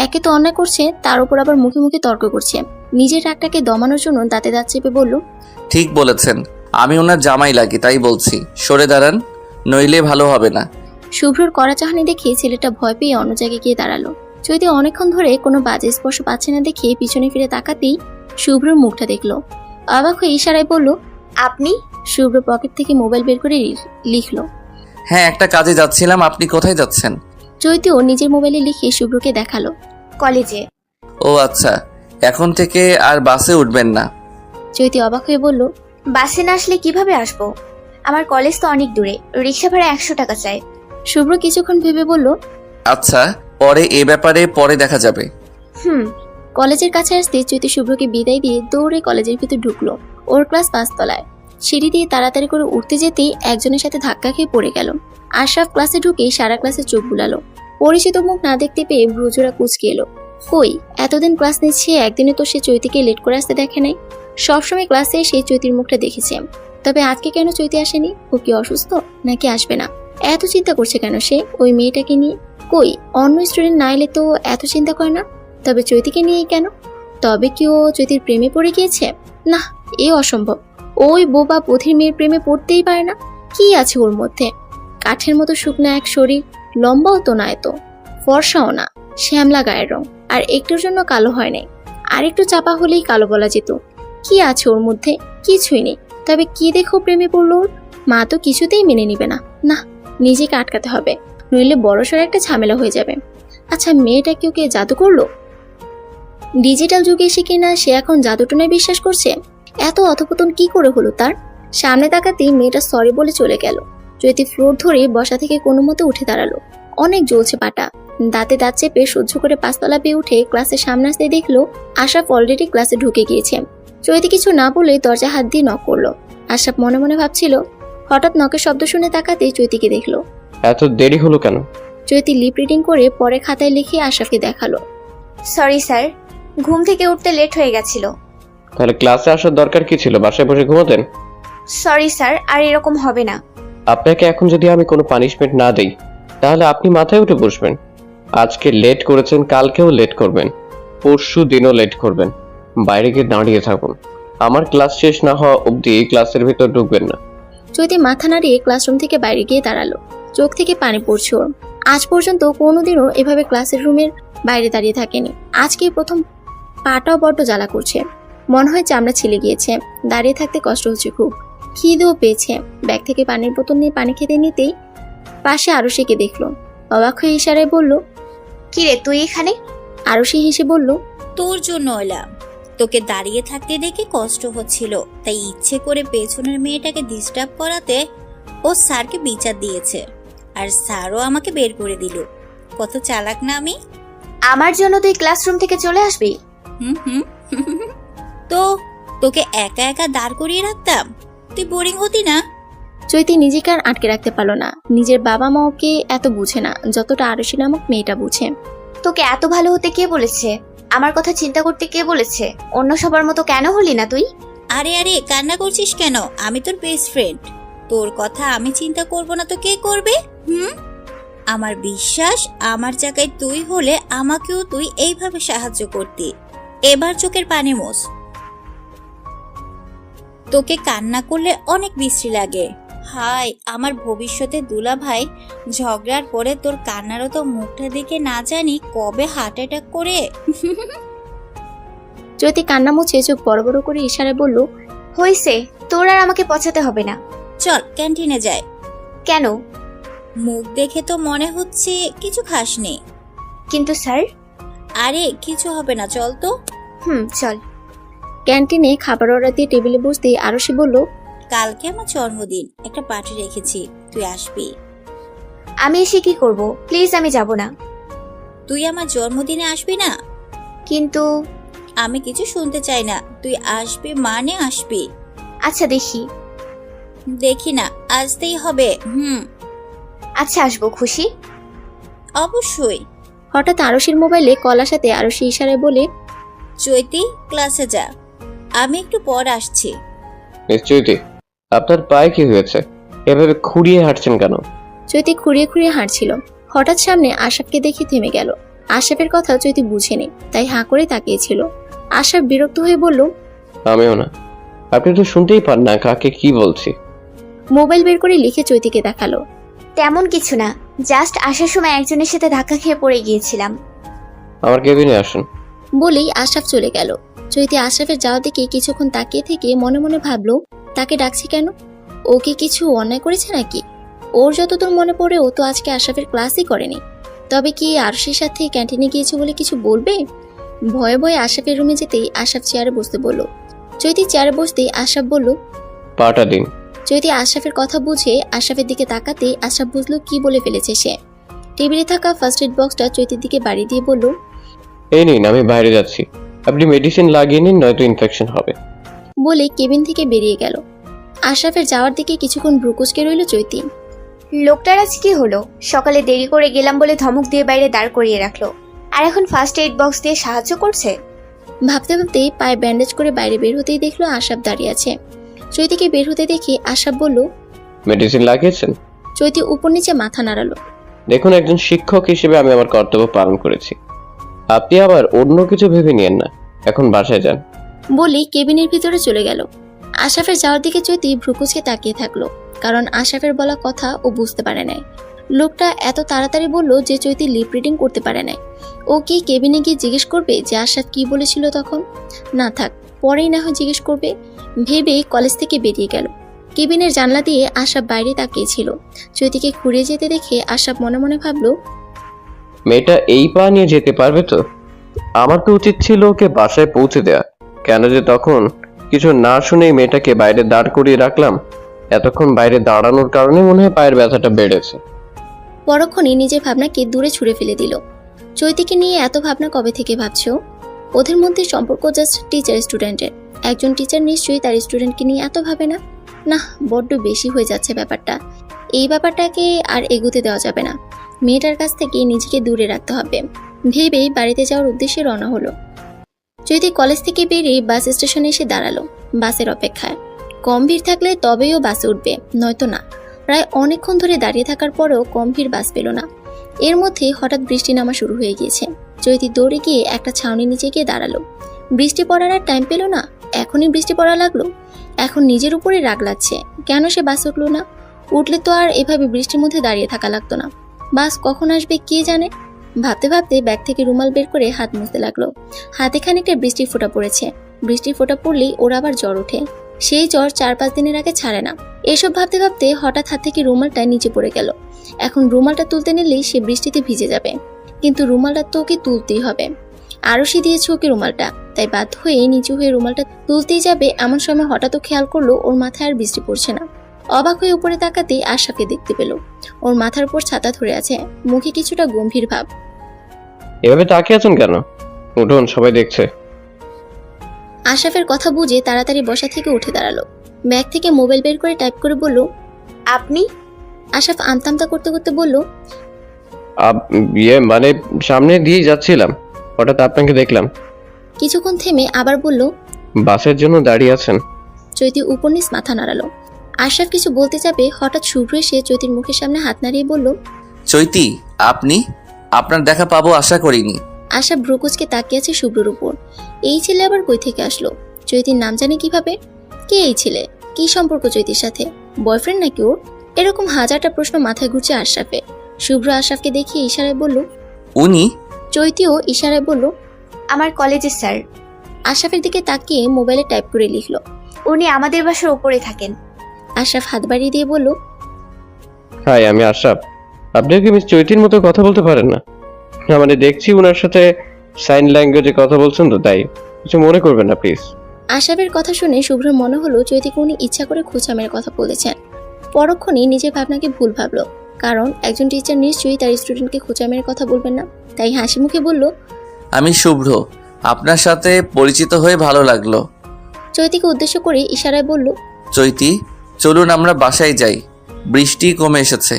একে তো অন্যায় করছে, তার উপর আবার মুখে মুখে তর্ক করছে। নিজের রাগটাকে দমানোর জন্য দাঁতে দাঁত চেপে বলল, ঠিক বলেছেন, আমি ওনার জামাই লাগি, তাই বলছি সরে দাঁড়ান, নইলে ভালো হবে না। শুভ্রর কড়া চাহনি দেখে ছেলেটা ভয় পেয়ে অন্য জায়গায় গিয়ে দাঁড়ালো। যদি অনেকক্ষণ ধরে কোনো বাজে স্পর্শ পাচ্ছে না দেখে পিছনে ফিরে তাকাতেই শুভ্রর মুখটা দেখলো। অবাক হয়ে ইশারায় বলল, আপনি? শুভ্র পকেট থেকে মোবাইল বের করে লিখলো। হ্যাঁ, একটা কাজে যাচ্ছিলাম। আপনি কোথায় যাচ্ছেন? চৈতিও নিজের মোবাইলে লিখে শুভ্রকে দেখালো। কলেজে। ও আচ্ছা, এখন থেকে আর বাসে উঠবেন না? চৈতি অবাক হয়ে বলল, বাসে না আসলে কিভাবে আসবো? আমার কলেজ তো অনেক দূরে, রিক্সা ভাড়া 100 টাকা চাই। শুভ্র কিছুক্ষণ ভেবে বলল, আচ্ছা, পরে এ ব্যাপারে পরে দেখা যাবে। কলেজের কাছে আসতে চৈতি শুভ্রকে বিদায় দিয়ে দৌড়ে কলেজের ভিতর ঢুকলো। ওর ক্লাস 5 তলায়। সিঁড়ি দিয়ে তাড়াতাড়ি করে উঠতে যেতেই একজনের সাথে ধাক্কা খেয়ে পড়ে গেল। আশরাফ ক্লাসে ঢুকে সারা ক্লাসে চোখ বুলালো। পরিচিত মুখ না দেখতে পেয়ে ভ্রুজোড়া কুঁচকে এলো। কই, এতদিন ক্লাস নিচ্ছে, একদিনে তো সে চৈতিকে লেট করে আসতে দেখে নাই। সবসময় ক্লাসে সেই চৈতির মুখটা দেখেছে, তবে আজকে কেন চৈতি আসেনি? ও কি অসুস্থ নাকি আসবে না? এত চিন্তা করছে কেন সে ওই মেয়েটাকে নিয়ে? কই, অন্য স্টুডেন্ট না এলে তো এত চিন্তা করে না, তবে চৈতিকে নিয়েই কেন? তবে কি ও চৈতির প্রেমে পড়ে গিয়েছে? না, এ অসম্ভব। ওই বোবা বধির মেয়ের প্রেমে পড়তেই পারে না। কি আছে ওর মধ্যে? কাঠের মতো শুকনা এক শরীর, লম্বাও তো না, এত ফর্সাও না, শ্যামলা গায়ের রং, আর একটুর জন্য কালো হয় নাই। আর একটু চাপা হলেই কালো বলা যেত। কি আছে ওর মধ্যে? কিছুই নেই। তবে কি দেখো প্রেমে পড়লো ওর? মা তো কিছুতেই মেনে নিবে না। না, নিজেকে আটকাতে হবে, নইলে বড়সড় একটা ঝামেলা হয়ে যাবে। আচ্ছা, মেয়েটা কেউ কে জাদু করলো? ডিজিটাল যুগে এসে কিনা সে এখন জাদুটনায় বিশ্বাস করছে? এত অধপতন কি করে হলো তার? সামনে তাকাতেই মেয়েটা সরি বলে চলে গেল। চৈতি ফ্লোর ধরে বসা থেকে কোনো মতে উঠে দাঁড়ালো। অনেক জ্বলছে পাটা। দাঁতে দাঁত চেপে সহ্য করে 5 তলা পেয়ে উঠে ক্লাসের সামনে আসতে দেখলো আশরাফ অলরেডি ক্লাসে ঢুকে গিয়েছে। চৈতি কিছু না বলে দরজা হাত দিয়ে নক করলো। আশরাফ মনে মনে ভাবছিল। হঠাৎ নকের শব্দ শুনে তাকাতেই চৈতিকে দেখলো। এত দেরি হলো কেন? চৈতি লিপ রিডিং করে পরে খাতায় লিখে আশরাফকে দেখালো। সরি স্যার, ঘুম থেকে উঠতে লেট হয়ে গেছিল। তাহলে ক্লাসে আসার দরকার কি ছিল? বাসায় বসে ঘুমাতেন। সরি স্যার, আর এরকম হবে না। আপনাকে এখন যদি আমি কোনো পানিশমেন্ট না দেই, তাহলে আপনি মাথায় উঠে বসবেন। আজকে লেট করেছেন, কালকেও লেট করবেন, পরশু দিনও লেট করবেন। বাইরে গিয়ে দাঁড়িয়ে থাকুন। আমার ক্লাস শেষ না হওয়া অবধি ক্লাসের ভিতর ঢুকবেন না। চৈতি মাথা নাড়িয়ে ক্লাসরুম থেকে বাইরে গিয়ে দাঁড়ালো। চোখ থেকে পানি পড়ছে ওর। আজ পর্যন্ত কোনোদিনও এভাবে ক্লাসের রুমের বাইরে দাঁড়িয়ে থাকেনি। আজকেই প্রথম। পাটাও বড্ড জ্বালা করছে, মনে হয় চামড়া ছিলে গিয়েছে। দাঁড়িয়ে থাকতে কষ্ট হচ্ছে খুব, খিদেও পেয়েছে। ব্যাগ থেকে পানির বোতল নিয়ে পানি খেতে নিতেই পাশে আরুষিকে দেখলো। অবাক হয়ে ইশারায় বলল, কিরে তুই এখানে? আরুষি হেসে বলল, তোর জন্য এলাম। তোকে দাঁড়িয়ে থাকতে দেখে কষ্ট হচ্ছিল, তাই ইচ্ছে করে পেছনের মেয়েটাকে ডিস্টার্ব করাতে ও স্যারকে বিচার দিয়েছে, আর স্যারও আমাকে বের করে দিল। কত চালাক না আমি। আমার জন্য তুই ক্লাসরুম থেকে চলে আসবি? হুম হুম তো তোকে একা একা দাঁড় করিয়ে রাখতাম, তুই বোরিং হতি না? চৈতি নিজেকে আর আটকে রাখতে পারলো না। নিজের বাবা মা ওকে এত বুঝে না যতটা আরুষি নামক মেয়েটা বুঝে। তোকে এত ভালো হতে কে বলেছে? আমার কথা চিন্তা করতে কে বলেছে? অন্য সবার মতো কেন হলি না তুই? আরে আরে কান্না করছিস কেন? আমি তোর বেস্ট ফ্রেন্ড, তোর কথা আমি চিন্তা করব না তো কে করবে? আমার বিশ্বাস আমার জায়গায় তুই হলে আমাকেও তুই এইভাবে সাহায্য করতি। এবার চোখের পানি মোছ। তোকে কান্না করলে অনেক বিশ্রী লাগে। হায় আমার ভবিষ্যতে দুলা ভাই, ঝগড়ার পরে তোর কান্নারও তো মুখটা দেখে না জানি কবে হার্ট অ্যাটাক করে। চৈতি কান্না মুছে চোখ বড় বড় করে ইশারায় বলল, হইছে, তোর আর আমাকে পচাতে হবে না। চল ক্যান্টিনে যাই। কেন? মুখ দেখে তো মনে হচ্ছে কিছু খাসনি। কিন্তু স্যার। আরে কিছু হবে না, চল তো। চল। ক্যান্টিনে খাবার অর্ডার দিয়ে টেবিলে বসতেই আরুষি বলল, কালকে আমার জন্মদিন, একটা পার্টি রেখেছি, তুই আসবি। আমি এসে কি করব? প্লিজ আমি যাব না। তুই আমার জন্মদিনে আসবি না? কিন্তু আমি কিছু শুনতে চাই না, তুই আসবি মানে আসবি। আচ্ছা দেখি। দেখি না, আসতেই হবে। আচ্ছা আসবো, খুশি? অবশ্যই। হঠাৎ আরুষির মোবাইলে কল আসাতে আরুষি ইশারায় বলে, চৈতি ক্লাসে যা, আমি একটু পর আসছি। নিশ্চয়ই। আপনার পায়ে কি হয়েছে? এভাবে খুঁড়িয়ে হাঁটছেন কেন? চৈতি খুঁড়িয়ে খুঁড়িয়ে হাঁটছিল। হঠাৎ সামনে আশরাফকে দেখে থেমে গেল। আশরাফের কথা চৈতি বুঝেনি, তাই হাঁ করে তাকিয়েছিল। আশরাফ বিরক্ত হয়ে বলল, আমিও না। আপনি তো শুনতেই পান না কাকে কি বলছি। মোবাইল বের করে লিখে চৈতিকে দেখালো। তেমন কিছু না, জাস্ট আসার সময় একজনের সাথে ধাক্কা খেয়ে পড়ে গিয়েছিলাম। আমার কেবিনে আসুন। বলেই আশরাফ চলে গেল। চৈতি আশরাফের যাওয়া দিকে কিছুক্ষণ তাকিয়ে থেকে মনে মনে ভাবলো, তাকে ডাকছি কেন? ও কি কিছু অন্যায় করেছে নাকি? ওর যতদূর মনে পড়ে ও তো আজকে আশরাফের ক্লাসই করেনি। তবে কি আরুষির সাথে ক্যান্টিনে গিয়েছে বলে কিছু বলবে? ভয়ে ভয়ে আশরাফের রুমে যেতেই আশরাফ চেয়ারে বসতে বলল। চৈতি চেয়ারে বসতেই আশরাফ বলল, পাটা দিন। চৈতি আশরাফের কথা বুঝে আশরাফের দিকে তাকাতেই আশরাফ বুঝলো কি বলে ফেলেছে সে। টেবিলে থাকা ফার্স্ট এড বক্সটা চৈতির দিকে বাড়ি দিয়ে বলল, এই নিন, আমি বাইরে যাচ্ছি, আপনি মেডিসিন লাগিয়ে নিন, নয়তো ইনফেকশন হবে। বলে কেবিন থেকে বেরিয়ে গেল। আশরাফের যাওয়ার দিকে কিছুক্ষণ ভ্রুকুচকে রইল চৈতি। লোকটার আজ কি হলো? সকালে দেরি করে গেলাম বলে ধমক দিয়ে বাইরে দাঁড় করিয়ে রাখলো, আর এখন ফার্স্ট এইড বক্স দিয়ে সাহায্য করছে। ভাবতে ভাবতেই পায়ে ব্যান্ডেজ করে বাইরে বের হতেই দেখলো আশরাফ দাঁড়িয়ে আছে। চৈতিকে বের হতে দেখে আশরাফ বলল, মেডিসিন লাগিয়েছেন? চৈতি উপর নিচে মাথা নাড়ালো। দেখুন, একজন শিক্ষক হিসেবে আমি আমার কর্তব্য পালন করেছি, আপনি আবার অন্য কিছু ভেবে নিয়েন না। এখন বাসায় যান। বলেই কেবিনের ভিতরে চলে গেল। আশরাফের যাওয়ার দিকে চৈতি ভ্রুকুচকে তাকিয়ে থাকলো, কারণ আশরাফের বলা কথা ও বুঝতে পারে নাই। লোকটা এত তাড়াতাড়ি বলল যে চৈতি লিপ রিডিং করতে পারে নাই। ও কি কেবিনে গিয়ে জিজ্ঞেস করবে যে আশরাফ কি বলেছিল তখন? না থাক, পরেই না হয় জিজ্ঞেস করবে ভেবেই কলেজ থেকে বেরিয়ে গেল। কেবিনের জানলা দিয়ে আশরাফ বাইরে তাকিয়েছিল। চৈতিকে ঘুরে যেতে দেখে আশরাফ মনে মনে ভাবলো, মেয়েটা এই পা নিয়ে যেতে পারবে তো? আমার তো উচিত ছিল ওকে বাসায় পৌঁছে দেয়া। কেন যে তখন কিছু না শুনেই মেয়েটাকে বাইরে দাঁড় করিয়ে রাখলাম। এতক্ষণ বাইরে দাঁড়ানোর কারণে মনে হয় পায়ের ব্যথাটা বেড়েছে। পরক্ষণই নিজের ভাবনাকে দূরে ছুঁড়ে ফেলে দিল। চৈতিকে নিয়ে এত ভাবনা কবে থেকে ভাবছো? ওদের মধ্যে সম্পর্ক জাস্ট টিচার স্টুডেন্টের। একজন টিচার নিশ্চয়ই তার স্টুডেন্টকে নিয়ে এত ভাবে না। না, বড্ড বেশি হয়ে যাচ্ছে ব্যাপারটা। এই ব্যাপারটাকে আর এগোতে দেওয়া যাবে না। মেয়েটার কাছ থেকে নিজেকে দূরে রাখতে হবে ভেবেই বাড়িতে যাওয়ার উদ্দেশ্যে রওনা হলো। চৈতি কলেজ থেকে বেরিয়ে বাস স্টেশনে এসে দাঁড়ালো বাসের অপেক্ষায়। কম ভিড় থাকলে তবেই ও বাসে উঠবে, নয়তো না। প্রায় অনেকক্ষণ ধরে দাঁড়িয়ে থাকার পরেও কম ভিড় বাস পেল না। এর মধ্যে হঠাৎ বৃষ্টি নামা শুরু হয়ে গিয়েছে। চৈতি দৌড়ে গিয়ে একটা ছাউনির নিচে গিয়ে দাঁড়ালো। বৃষ্টি পড়ার আর টাইম পেল না, এখনই বৃষ্টি পড়া লাগলো। এখন নিজের উপরে রাগ লাগছে, কেন সে বাস উঠলো না? উঠলে তো আর এভাবে বৃষ্টির মধ্যে দাঁড়িয়ে থাকা লাগতো না। বাস কখন আসবে কে জানে। ভাবতে ভাবতে ব্যাগ থেকে রুমাল বের করে হাত মুছতে লাগলো। হাতে খানিকটা বৃষ্টির ফোঁটা পড়েছে। বৃষ্টির ফোঁটা পড়লেই ওর আবার জ্বর ওঠে। সেই জ্বর 4-5 দিনের আগে ছাড়ে না। এসব ভাবতে ভাবতে হঠাৎ হাত থেকে রুমালটা নিচে পড়ে গেল। এখন রুমালটা তুলতে নিলেই সে বৃষ্টিতে ভিজে যাবে, কিন্তু রুমালটা তো ওকে তুলতেই হবে। আরশি দিয়েছে ওকে রুমালটা, তাই বাধ্য হয়ে নিচু হয়ে রুমালটা তুলতেই যাবে এমন সময় হঠাৎ ও খেয়াল করলো ওর মাথায় আর বৃষ্টি পড়ছে না। অবাক হয়ে উপরে তাকাতেই আশরাফকে দেখতে পেল। ওর মাথার উপর ছাতা ধরে আছে, মুখে কিছুটা গম্ভীর ভাব। এভাবে তাকিয়ে আছেন কেন? উঠুন, সবাই দেখছে। আশরাফের কথা বুঝে তাড়াতাড়ি বসা থেকে উঠে দাঁড়ালো। ব্যাগ থেকে মোবাইল বের করে টাইপ করে বলল, আপনি? আশরাফ আমতামতা করতে করতে বলল, মানে সামনে দিয়ে যাচ্ছিলাম, হঠাৎ আপনাকে দেখলাম। কিছুক্ষণ থেমে আবার বলল, বাসের জন্য দাঁড়িয়ে আছেন? চৈতি উপনিস মাথা নাড়ালো। আশরাফ কিছু বলতে যাবে হঠাৎ শুভ্র এসে চৈতির মুখের সামনে হাত নাড়িয়ে বলল, চৈতি, আপনি? আপনার দেখা পাবো আশা করিনি। আশরাফ ভ্রুকুচকে তাকিয়ে আছে শুভ্রর উপর। এই ছেলে আবার কই থেকে আসলো? চৈতির নাম জানে কিভাবে? কে এই ছেলে? কি সম্পর্ক চৈতির সাথে? বয়ফ্রেন্ড নাকি ওর? এরকম হাজারটা প্রশ্ন মাথায় ঘুরছে আশরাফে। শুভ্র আশরাফকে দেখিয়ে ইশারায় বলল, উনি? চৈতিও ইশারায় বলল, আমার কলেজের স্যার। আশরাফের দিকে তাকিয়ে মোবাইলে টাইপ করে লিখলো। উনি আমাদের বাসার উপরে থাকেন। আশরাফ হাত বাড়িয়ে দিয়ে বলল, হাই, আমি আশরাফ। আপনি কি মিস চৈতির মতো কথা বলতে পারেন না? না মানে দেখছি ওনার সাথে সাইন ল্যাঙ্গুয়েজে কথা বলছেন, তো তাই কিছু মনে করবেন না প্লিজ। আশরাফের কথা শুনে শুভ্রর মনে হলো চৈতিকে উনি ইচ্ছা করে খোঁচা মেরে কথা বলেছেন। পরক্ষণেই নিজের ভাবনাকে ভুল ভাবলো, কারণ একজন টিচার নিশ্চয়ই তার স্টুডেন্টকে খোঁচা মেরে কথা বলবেন না। তাই হাসি মুখে বলল, আমি শুভ্র, আপনার সাথে পরিচিত হয়ে ভালো লাগলো। চৈতিকে উদ্দেশ্য করে ইশারায় বলল, চৈতি, চলুন আমরা বাসায় যাই, বৃষ্টি কমে এসেছে।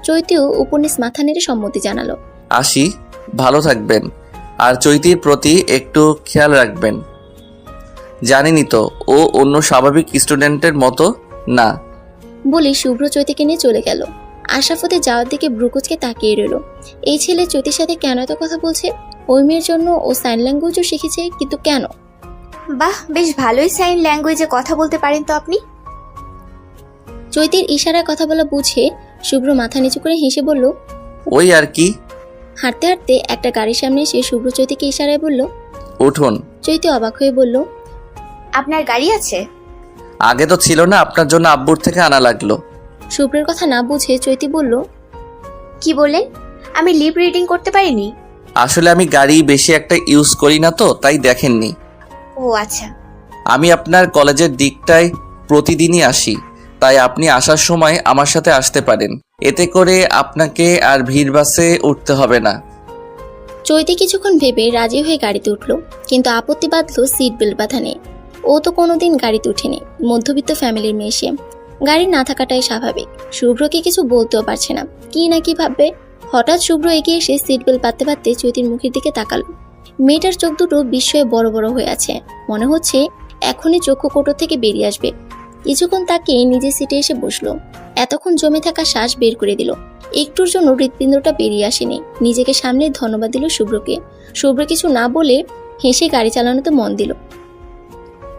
চৈতিও উপনিস মাথা নেড়ে সম্মতি জানালো। আসি, ভালো থাকবেন, আর চৈতির প্রতি একটু খেয়াল রাখবেন। জানেনই তো ও অন্য স্বাভাবিক স্টুডেন্টের মতো না। বলি শুভ্র চৈতিকে নিয়ে চলে গেল। আশরাফ ওদের যাওয়ার দিকে ব্রুকুচকে তাকিয়ে রইল। এই ছেলে চৈতির সাথে কেন এত কথা বলছে? ওই মেয়ের জন্য ও সাইন ল্যাঙ্গুয়েজও শিখেছে, কিন্তু কেন? বাহ, বেশ ভালোই সাইন ল্যাঙ্গুয়েজে কথা বলতে পারেন তো আপনি। চৈতির ইশারায় কথা বলা বুঝে শুভ্র মাথা নিচু করে হেসে বলল। ওই আর কি। হাঁটতে হাঁটতে একটা গাড়ির সামনে এসে শুভ্র চৈতিকে ইশারায় বলল। উঠুন। চৈতি অবাক হয়ে বলল, আপনার গাড়ি আছে? আগে তো ছিল না, আপনার জন্য আব্বুর থেকে আনা লাগলো। শুভ্রের কথা না বুঝে চৈতি বলল, কি বললেন? আমি লিপ রিডিং করতে পারিনি। আসলে আমি গাড়ি বেশি একটা ইউজ করি না, তো তাই দেখেননি। ও আচ্ছা। আমি আপনার কলেজের দিকটায় প্রতিদিনই আসি, তাই আপনি আসার সময় আমার সাথে আসতে পারেন। এতে করে আপনাকে আর ভিড় বাসে উঠতে হবে না। চৈতি কিছুক্ষণ ভেবে রাজি হয়ে গাড়িতে উঠল, কিন্তু আপত্তি বাঁধলো সিট বেল্ট বাঁধা নেই। ও তো কোনোদিন গাড়িতে উঠেনি, মধ্যবিত্ত ফ্যামিলির মেয়ে সে। গাড়ি না থাকাটাই স্বাভাবিক। শুভ্রকে কিছু বলতেও পারছে না, কি না কি ভাববে। হঠাৎ শুভ্র এগিয়ে এসে সিট বেল্ট বাঁধতে বাঁধতে চৈতির মুখের দিকে তাকালো। মেয়েটার চোখ দুটো বিস্ময়ে বড় বড় হয়ে আছে, মনে হচ্ছে এখনই চক্ষু কোটর থেকে বেরিয়ে আসবে। কিছুক্ষণ তাকে নিজের সিটে এসে বসলো। এতক্ষণ জমে থাকা শ্বাস বের করে দিল। একটুর জন্য হৃৎপিণ্ডটা বেরিয়ে আসেনি। নিজেকে সামনে ধন্যবাদ দিল শুভ্রকে। শুভ্র কিছু না বলে হেসে গাড়ি চালানোতে মন দিল।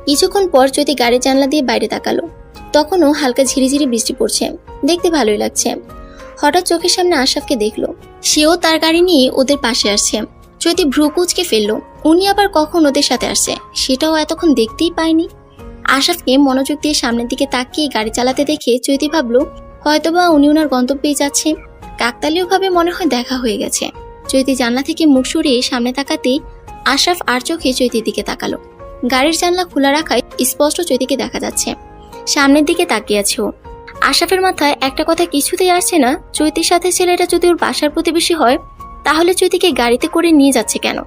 কিছুক্ষণ পর চৈতি গাড়ির জানলা দিয়ে বাইরে তাকালো। তখনও হালকা ঝিরিঝিরি বৃষ্টি পড়ছে, দেখতে ভালোই লাগছে। হঠাৎ চোখের সামনে আশরাফকে দেখলো, সেও তার গাড়ি নিয়ে ওদের পাশে আসছে। চৈতি ভ্রু কুঁচকে ফেললো, উনি আবার কখন ওদের সাথে আসছে সেটাও এতক্ষণ দেখতেই পায়নি। আশরাফকে মনোযোগ দিয়ে সামনের দিকে তাকিয়ে গাড়ি চালাতে দেখে চৈতি ভাবলো হয়তোবা উনি ওনার গন্তব্যেই যাচ্ছে। কাকতালীয় ভাবে মনে হয় দেখা হয়ে গেছে। চৈতি জানলা থেকে মুখ সরিয়ে সামনে তাকাতেই আশরাফ আর চোখে চৈতির দিকে তাকালো। গাড়ির জানলা খোলা রাখায় স্পষ্ট চৈতিকে দেখা যাচ্ছে। সামনের দিকে তাকিয়ে আছে ও। আশরাফের মাথায় একটা কথা কিছুতেই আসছে না, চৈতির সাথে ছেলেটা যদি ওর বাসার প্রতিবেশী হয় তাহলে চৈতিকে গাড়িতে করে নিয়ে যাচ্ছে কেন?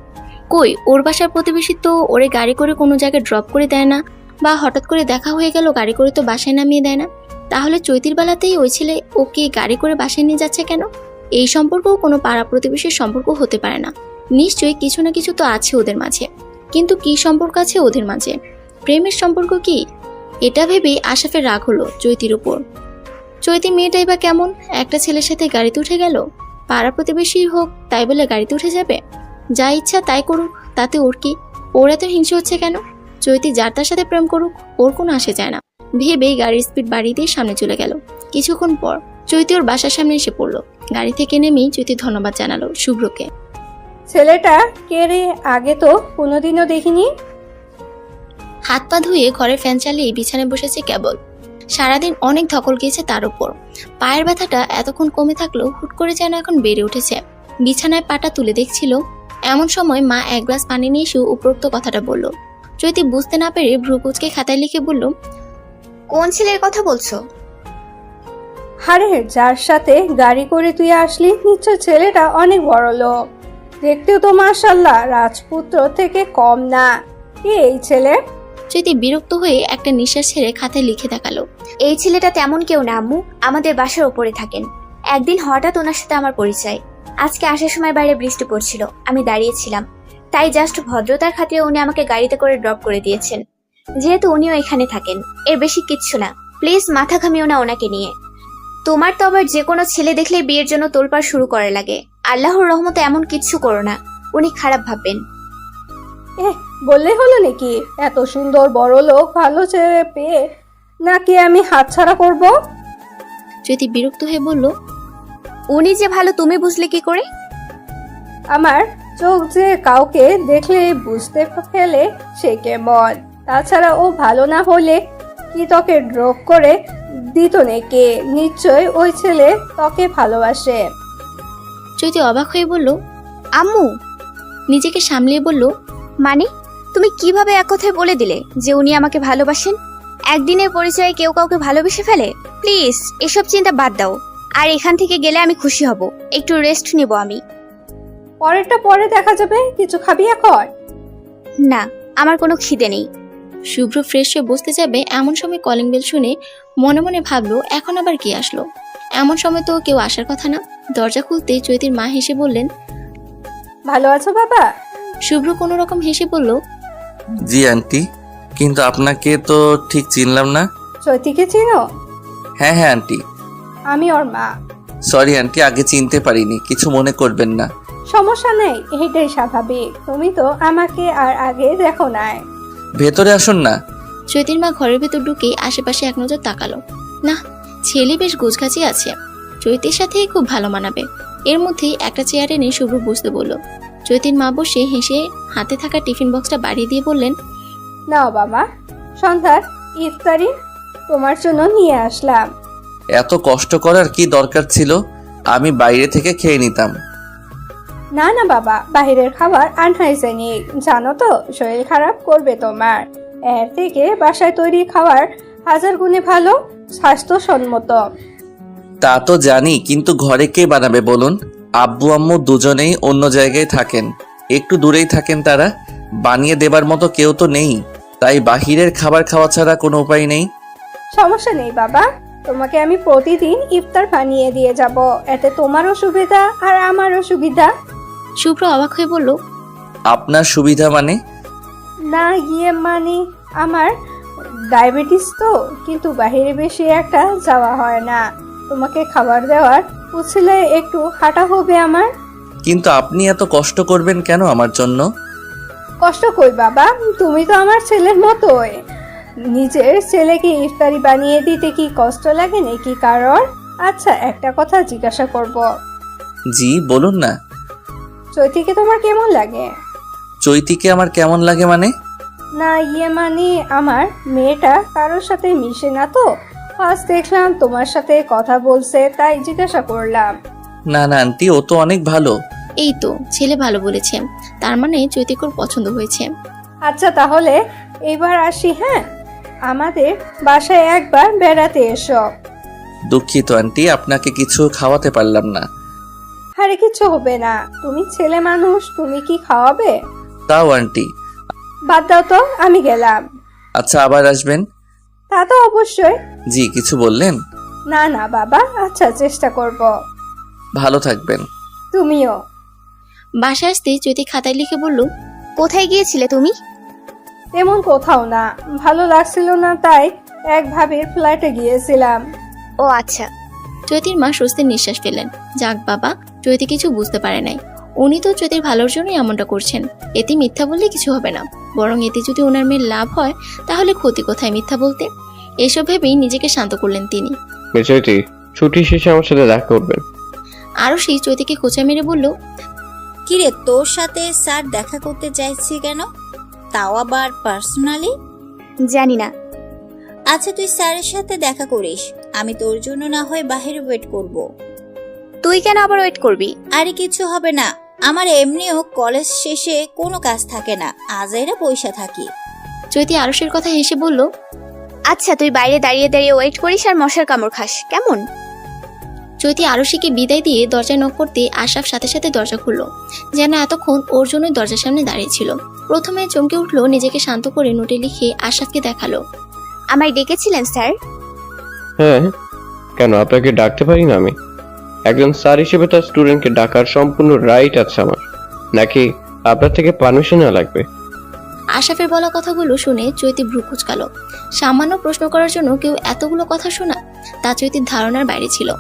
কই, ওর বাসার প্রতিবেশী তো ওরে গাড়ি করে কোনো জায়গায় ড্রপ করে দেয় না, বা হঠাৎ করে দেখা হয়ে গেল গাড়ি করে তো বাসায় নামিয়ে দেয় না। তাহলে চৈতির বেলাতেই ওই ছেলে ওকে গাড়ি করে বাসায় নিয়ে যাচ্ছে কেন? এই সম্পর্কও কোনো পাড়া প্রতিবেশীর সম্পর্ক হতে পারে না। নিশ্চয়ই কিছু না কিছু তো আছে ওদের মাঝে, কিন্তু কি সম্পর্ক আছে ওদের মাঝে? প্রেমের সম্পর্ক কি? এটা ভেবেই আশরাফের রাগ হলো চৈতির উপর। চৈতি মেয়েটাই বা কেমন, একটা ছেলের সাথে গাড়িতে উঠে গেল। পাড়া প্রতিবেশী হোক তাই বলে গাড়িতে উঠে যাবে? যা ইচ্ছা তাই করুক, তাতে ওর কি? ওর এত হিংসে হচ্ছে কেন? চৈতি যার তার সাথে প্রেম করুক, ওর কোনো আসে যায় না ভেবেই গাড়ির স্পিড বাড়িয়ে দিয়ে সামনে চলে গেল। কিছুক্ষণ পর চৈতি ওর বাসার সামনে এসে পড়লো। গাড়ি থেকে নেমেই চৈতি ধন্যবাদ জানালো শুভ্রকে। ছেলেটা কে রে, আগে তো কোনোদিনও দেখিনি। হাত পা ধুয়ে ঘরে ফ্যান চালিয়ে বিছানায় বসেছে কেবল। সারাদিন অনেক ধকল গিয়েছে তার উপর। পায়ের ব্যথাটা এতক্ষণ কমে থাকলেও হুট করে যেন এখন বেড়ে উঠেছে। বিছানায় পাটা তুলে দেখছিল, এমন সময় মা এক গ্লাস পানি নিয়ে এসে উপরোক্ত কথাটা বলল। চৈতি বুঝতে না পেরে ভ্রু কুঁচকে খাতায় লিখে বলল, কোন ছেলের কথা বলছো? আরে যার সাথে গাড়ি করে তুই আসলি, নিশ্চয় ছেলেটা অনেক বড় লোক। দেখতেও তো মাশাআল্লাহ রাজপুত্র থেকে কম না। কে এই ছেলে? চৈতি বিরক্ত হয়ে একটা নিঃশ্বাস ছেড়ে খাতায় লিখে দেখালো। এই ছেলেটা তেমন কেউ না আম্মু, আমাদের বাসার ওপরে থাকেন। একদিন হঠাৎ ওনার সাথে আমার পরিচয়। আজকে আসার সময় বাইরে বৃষ্টি পড়ছিল, আমি দাঁড়িয়েছিলাম, তাই জাস্ট ভদ্রতার খাতিরে উনি আমাকে গাড়িতে করে ড্রপ করে দিয়েছেন। যেহেতু উনিও এখানে থাকেন, এর বেশি কিচ্ছু না। প্লিজ মাথা ঘামিও না ওনাকে নিয়ে। তোমার তো আবার যে কোনো ছেলে দেখলে বিয়ের জন্য তোলপাড় শুরু করা লাগে। আল্লাহর রহমতে এমন কিচ্ছু করো না, উনি খারাপ ভাববেন। বললে হলো নাকি? এত সুন্দর বড় লোক ভালো ছেলে পেয়ে নাকি আমি হাতছাড়া করব? চৈতি বিরক্ত হয়ে বলল, উনি যে ভালো তুমি বুঝলে কি করে? আমার চোখ যে কাউকে দেখলে বুঝতে ফেলে সে কেমন। তাছাড়া ও ভালো না হলে কি তোকে ড্রপ করে দিত নাকি? নিশ্চয় ওই ছেলে তোকে ভালোবাসে। চৈতি অবাক হয়ে বলল, আম্মু, নিজেকে সামলিয়ে বলল, মানে তুমি কিভাবে এক কথায় বলে দিলে যে উনি আমাকে ভালোবাসেন? একদিনের পরিচয়ে কেউ কাউকে ভালোবেসে ফেলে? প্লিজ এসব চিন্তা বাদ দাও, আর এখান থেকে গেলে আমি খুশি হব। একটু রেস্ট নিব আমি। পরেরটা পরে দেখা যাবে, কিছু খাবি এখন? না, আমার কোনো খিদে নেই। শুভ্র ফ্রেশ হয়ে বসতে যাবে এমন সময় কলিং বেল শুনে মনে মনে ভাবলো, এখন আবার কি আসলো? এমন সময় তো কেউ আসার কথা না। দরজা খুলতেই চৈতির মা হেসে বললেন, ভালো আছো বাবা? শুভ্র কোনো রকম হেসে বলল, জি আন্টি, কিন্তু আপনাকে তো ঠিক চিনলাম না। চৈতিকে চিনো? হ্যাঁ হ্যাঁ আন্টি। আমি ওর মা। সরি আন্টি, আগে চিনতে পারিনি, কিছু মনে করবেন না। সমস্যা নেই, এটাই স্বাভাবিক। তুমি তো আমাকে আর আগে দেখো নাই। ভেতরে আসুন না। চৈতির মা ঘরের ভেতর ঢুকে আশেপাশে এক নজর তাকালো। না, ছেলে বেশ গোছগাছি আছে, চৈতির সাথে খুব ভালো মানাবে। এর মধ্যেই একটা চেয়ার এনে শুভ্র বসতে বলল। চৈতির মা বসে হেসে হাতে থাকা টিফিন বক্সটা বাড়িয়ে দিয়ে বললেন, নাও বাবা, সন্ধ্যার ইফতারি তোমার জন্য নিয়ে আসলাম। এত কষ্ট করার কি দরকার ছিল? আমি বাইরে থেকে খেয়ে নিতাম। না না বাবা, বাইরের খাবার আনহাইজেনিক, জানো তো শরীর খারাপ করবে তোমার। এর থেকে বাসায় তৈরি খাবার হাজার গুণে ভালো, স্বাস্থ্যসম্মত। তা তো জানি, কিন্তু ঘরে কে বানাবে বলুন? আব্বু আম্মু দুজনেই অন্য জায়গায় থাকেন, একটু দূরেই থাকেন তারা। বানিয়ে দেবার মতো কেউ তো নেই, তাই বাহিরের খাবার খাওয়া ছাড়া কোনো উপায় নেই। সমস্যা নেই বাবা, তোমাকে আমি প্রতিদিন ইফতার বানিয়ে দিয়ে যাব। এতে তোমারও সুবিধা আর আমারও সুবিধা। শুভ্র অবাক হয়ে বলল, আপনার সুবিধা মানে? না মানে আমার ডায়াবেটিস তো, কিন্তু বাইরে বেশি একটা যাওয়া হয় না। তোমাকে খাবার দেওয়ার উছিলে একটু হাঁটা হবে আমার। কিন্তু আপনি এত কষ্ট করবেন কেন আমার জন্য? কষ্ট কই বাবা, তুমি তো আমার ছেলের মতোই। নিজের ছেলেকে ইফতারি বানিয়ে দিতে কি কষ্ট লাগে নাকি কারোর? আচ্ছা, একটা কথা জিজ্ঞাসা করব। জি বলুন না। চৈতিকে তোমার কেমন লাগে? চৈতিকে আমার কেমন লাগে মানে? না মানে আমার মেয়েটা কারোর সাথে মিশে না তো, ফার্স্ট দেখলাম তোমার সাথে কথা বলছে, তাই জিজ্ঞাসা করলাম। না না আন্টি, ও তো অনেক ভালো। এই তো ছেলে ভালো বলেছে, তার মানে চৈতিকর পছন্দ হয়েছে। আচ্ছা তাহলে এবার আসি, হ্যাঁ? আমাদের বাসায় একবার বেড়াতে এসো। দুঃখিত আন্টি, আপনাকে কিছু খাওয়াতে পারলাম না। আরে কিছু হবে না, তুমি ছেলে মানুষ, তুমি কি খাওয়াবে? তাও আন্টি। বাদ দাও তো, আমি গেলাম। আচ্ছা, আবার আসবেন? তা তো অবশ্যই। জি, কিছু বললেন? না না বাবা, আচ্ছা চেষ্টা করব। ভালো থাকবেন। তুমিও। বাসায় আসতেই চৈতি খাতায় লিখে বলল, কোথায় গিয়েছিলে তুমি? তেমন কোথাও না, ভালো লাগছিল না তাই এক ভাবির ফ্ল্যাটে গিয়েছিলাম। ও আচ্ছা। চৈতির মা স্বস্তির নিঃশ্বাস ফেলেন। যাক বাবা, চৈতি কিছু বুঝতে পারে নাই। উনি তো চৈতির ভালোর জন্যই এমনটা করছেন। এতে মিথ্যা বললে কিছু হবে না, বরং এতে যদি ওনার মেয়ের লাভ হয় তাহলে ক্ষতি কোথায় মিথ্যা বলতে। এসব ভেবেই নিজেকে শান্ত করলেন তিনি। চৈতি, ছুটি শেষে আমার সাথে দেখা করবেন। আরও সেই চৈতিকে খোঁচা মেরে বলল, কিরে, তোর সাথে স্যার দেখা করতে চাইছি কেন, তাও আবার পার্সোনালি? জানি না। আচ্ছা, তুই স্যারের সাথে দেখা করিস, আমি তোর জন্য না হয় বাইরে ওয়েট করব। তুই কেন আবার ওয়েট করবি? আরে কিছু হবে না, আমার এমনিও কলেজ শেষে কোনো কাজ থাকে না, আজাইরা পয়সা থাকি। চৈতি আরুষের কথা হেসে বলল, আচ্ছা, তুই বাইরে দাঁড়িয়ে দাঁড়িয়ে ওয়েট করিস আর মশার কামড় খাস, কেমন? চৈতি আরুষিকে বিদায় দিয়ে দরজায় নক করতে আশরাফ সাথে সাথে দরজা খুলল, যেন এতক্ষণ ওর জন্যই দরজার সামনে দাঁড়িয়েছিল। প্রথমে চমকে উঠলো, নিজেকে শান্ত করে নোটে লিখে আশরাফকে দেখালো। আমায় ডেকেছিলেন স্যার? হ্যাঁ, কেন আপনাকে ডাকতে পারি না আমি? একজন স্যার হিসেবে তার স্টুডেন্টকে ডাকার সম্পূর্ণ রাইট আছে আমার, নাকি আপনার থেকে পারমিশন না লাগবে? আশরাফের বলা কথাগুলো শুনে চৈতি ভ্রু কুঁচকালো। সামান্য প্রশ্ন করার জন্য কেউ এতগুলো কথা শোনা, তা চৈতির ধারণার বাইরে ছিল।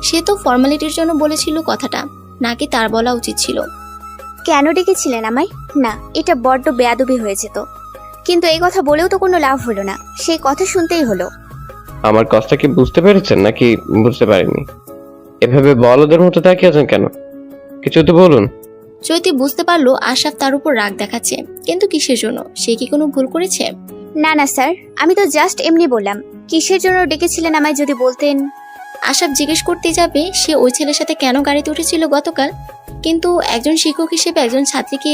সে তো ফর্মালিটির জন্য বলেছিল কথাটা, নাকি তার বলা উচিত ছিল? কেন ডেকেছিলেন আমায়? না, এটা বড্ড বেয়াদবি হয়েছে তো। কিন্তু এই কথা বলেও তো কোনো লাভ হলো না, সেই কথা শুনতেই হলো। আমার কথা কি বুঝতে পেরেছেন নাকি বুঝতে পারেননি? এভাবে বলদের মতো তাকিয়ে আছেন কেন? কিছু তো বলুন। চৈতি বুঝতে পারলো আশরাফ তার উপর রাগ দেখাচ্ছে, কিন্তু কিসের জন্য? সে কি কোনো ভুল করেছে? না না স্যার, আমি তো জাস্ট এমনি বললাম। কিসের জন্য ডেকেছিলেন আমায় যদি বলতেন। আশরাফ জিজ্ঞেস করতে যাবে সে ওই ছেলের সাথে কেন গাড়িতে উঠেছিল গতকাল, কিন্তু একজন শিক্ষক হিসেবে একজন ছাত্রীকে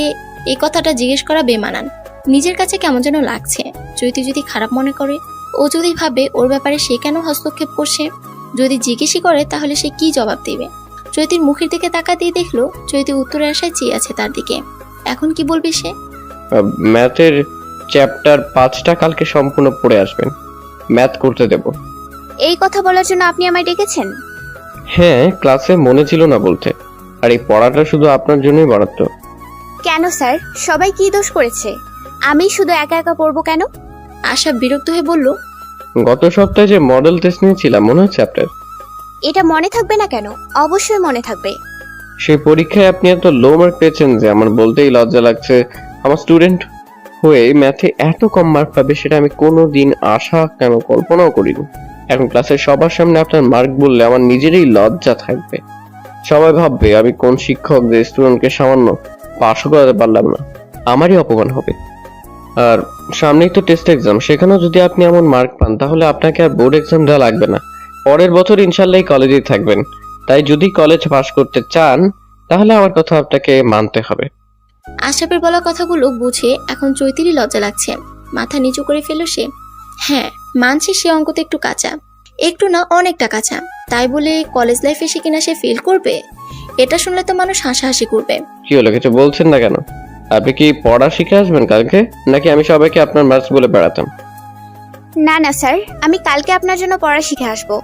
এই কথাটা জিজ্ঞেস করা বেমানান। নিজের কাছে কেমন যেন লাগছে। চৈতি যদি খারাপ মনে করে, ও যদি ভাবে ওর ব্যাপারে সে কেন হস্তক্ষেপ করছে, যদি জিজ্ঞেসই করে তাহলে সে কি জবাব দেবে? চৈতির মুখের দিকে তাকাতেই দেখলো চৈতি উত্তরের আশায় চেয়ে আছে তার দিকে। এখন কি বলবে সে? ম্যাথের চ্যাপ্টার 5টা কালকে সম্পূর্ণ পড়ে আসবেন, ম্যাথ করতে দেব। এই কথা বলার জন্য আপনি আমায় ডেকেছেন? হ্যাঁ, ক্লাসে মনে ছিল না বলতে, আর এই পড়াটা শুধু আপনার জন্যই বরাদ্দ। কেন স্যার, সবাই কি দোষ করেছে? আমি শুধু একা একা পড়বো কেন? আশরাফ বিরক্ত হয়ে বলল, গত সপ্তাহে যে মডেল টেস্ট নিয়েছিলাম মনে হচ্ছে আপনার? এটা মনে থাকবে না কেন? অবশ্যই মনে থাকবে। সেই পরীক্ষায় আপনি এত লো মার্ক পেয়েছেন যে আমার বলতেই লজ্জা লাগছে। আমার স্টুডেন্ট হয়ে ম্যাথে এত কম মার্ক পাবে সেটা আমি কোনোদিন আশা কেন কল্পনাও করিনি। এখন ক্লাসের সবার সামনে আপনার মার্ক বললে আমার নিজেরই লজ্জা থাকবে। সবাই ভাববে আমি কোন শিক্ষক যে স্টুডেন্টকে সামান্য পাশও করাতে পারলাম না, আমারই অপমান হবে। আর সামনেই তো টেস্ট এক্সাম, সেখানেও যদি আপনি এমন মার্ক পান তাহলে আপনাকে আর বোর্ড এক্সাম দেওয়া লাগবে না। পরের বছর ইনশাল্লাহ কলেজেই থাকবেন। তাই যদি কলেজ পাশ করতে চান তাহলে আমার কথা আপনাকে মানতে হবে। আশরাফের বলা কথাগুলো বুঝে এখন চৈতিরই লজ্জা লাগছে। মাথা নিচু করে ফেলল সে। হ্যাঁ, মানছে সে অঙ্কতে একটু কাঁচা, একটু না অনেকটা কাঁচা। তাই বলে কলেজ লাইফে এসে কিনা সে ফেল করবে? এটা শুনলে তো মানুষ হাসাহাসি করবে। কি হলো, কিছু বলছেন না কেন? আপনি কি পড়া শিখে আসবেন কালকে, নাকি আমি সবাইকে আপনার ম্যাথস বলে বেড়াতাম? না না স্যার, আমি কালকে আপনার জন্য পড়া শিখে আসবো,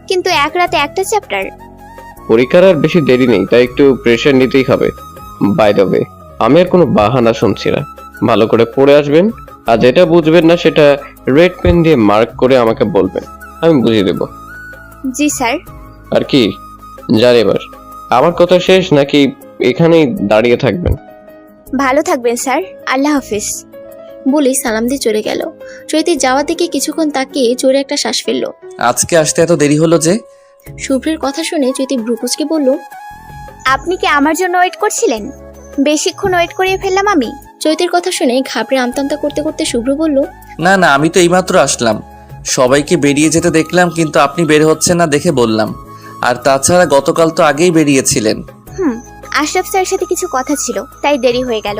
কিন্তু এক রাতে একটা চ্যাপ্টার। পরীক্ষার আর বেশি দেরি নেই, তাই একটু প্রেশার নিতেই হবে। বাই দ্য ওয়ে, আমি আর কোনো বাহানা শুনছি না। ভালো করে পড়ে আসবেন, আর যেটা বুঝবেন না সেটা রেড পেন দিয়ে মার্ক করে আমাকে বলবেন, আমি বুঝিয়ে দেব। জি স্যার। আর কি, যান এবার। আমার কথা শেষ নাকি এখানেই দাঁড়িয়ে থাকবেন? ভালো থাকবেন স্যার, আল্লাহ হাফিজ। বলেই সালাম দিয়ে চলে গেল। চৈতির যাওয়ার দিকে কিছুক্ষণ তাকিয়ে জোরে একটা শ্বাস ফেললো। আজকে আসতে এত দেরি হলো যে? শুভ্রের কথা শুনে চৈতি ভ্রুকুচকে বলল, আপনি কি আমার জন্য ওয়েট করছিলেন? বেশিক্ষণ ওয়েট করিয়ে ফেললাম আমি? চৈতির কথা শুনে ঘাবড়ে আমতামতা করতে করতে শুভ্র বলল, না না, আমি তো এইমাত্র আসলাম। সবাইকে বেরিয়ে যেতে দেখলাম, কিন্তু আপনি বের হচ্ছেন না দেখে বললাম। আর তাছাড়া গতকাল তো আগেই বেরিয়েছিলেন। আশরাফ স্যারের সাথে কিছু কথা ছিল, তাই দেরি হয়ে গেল।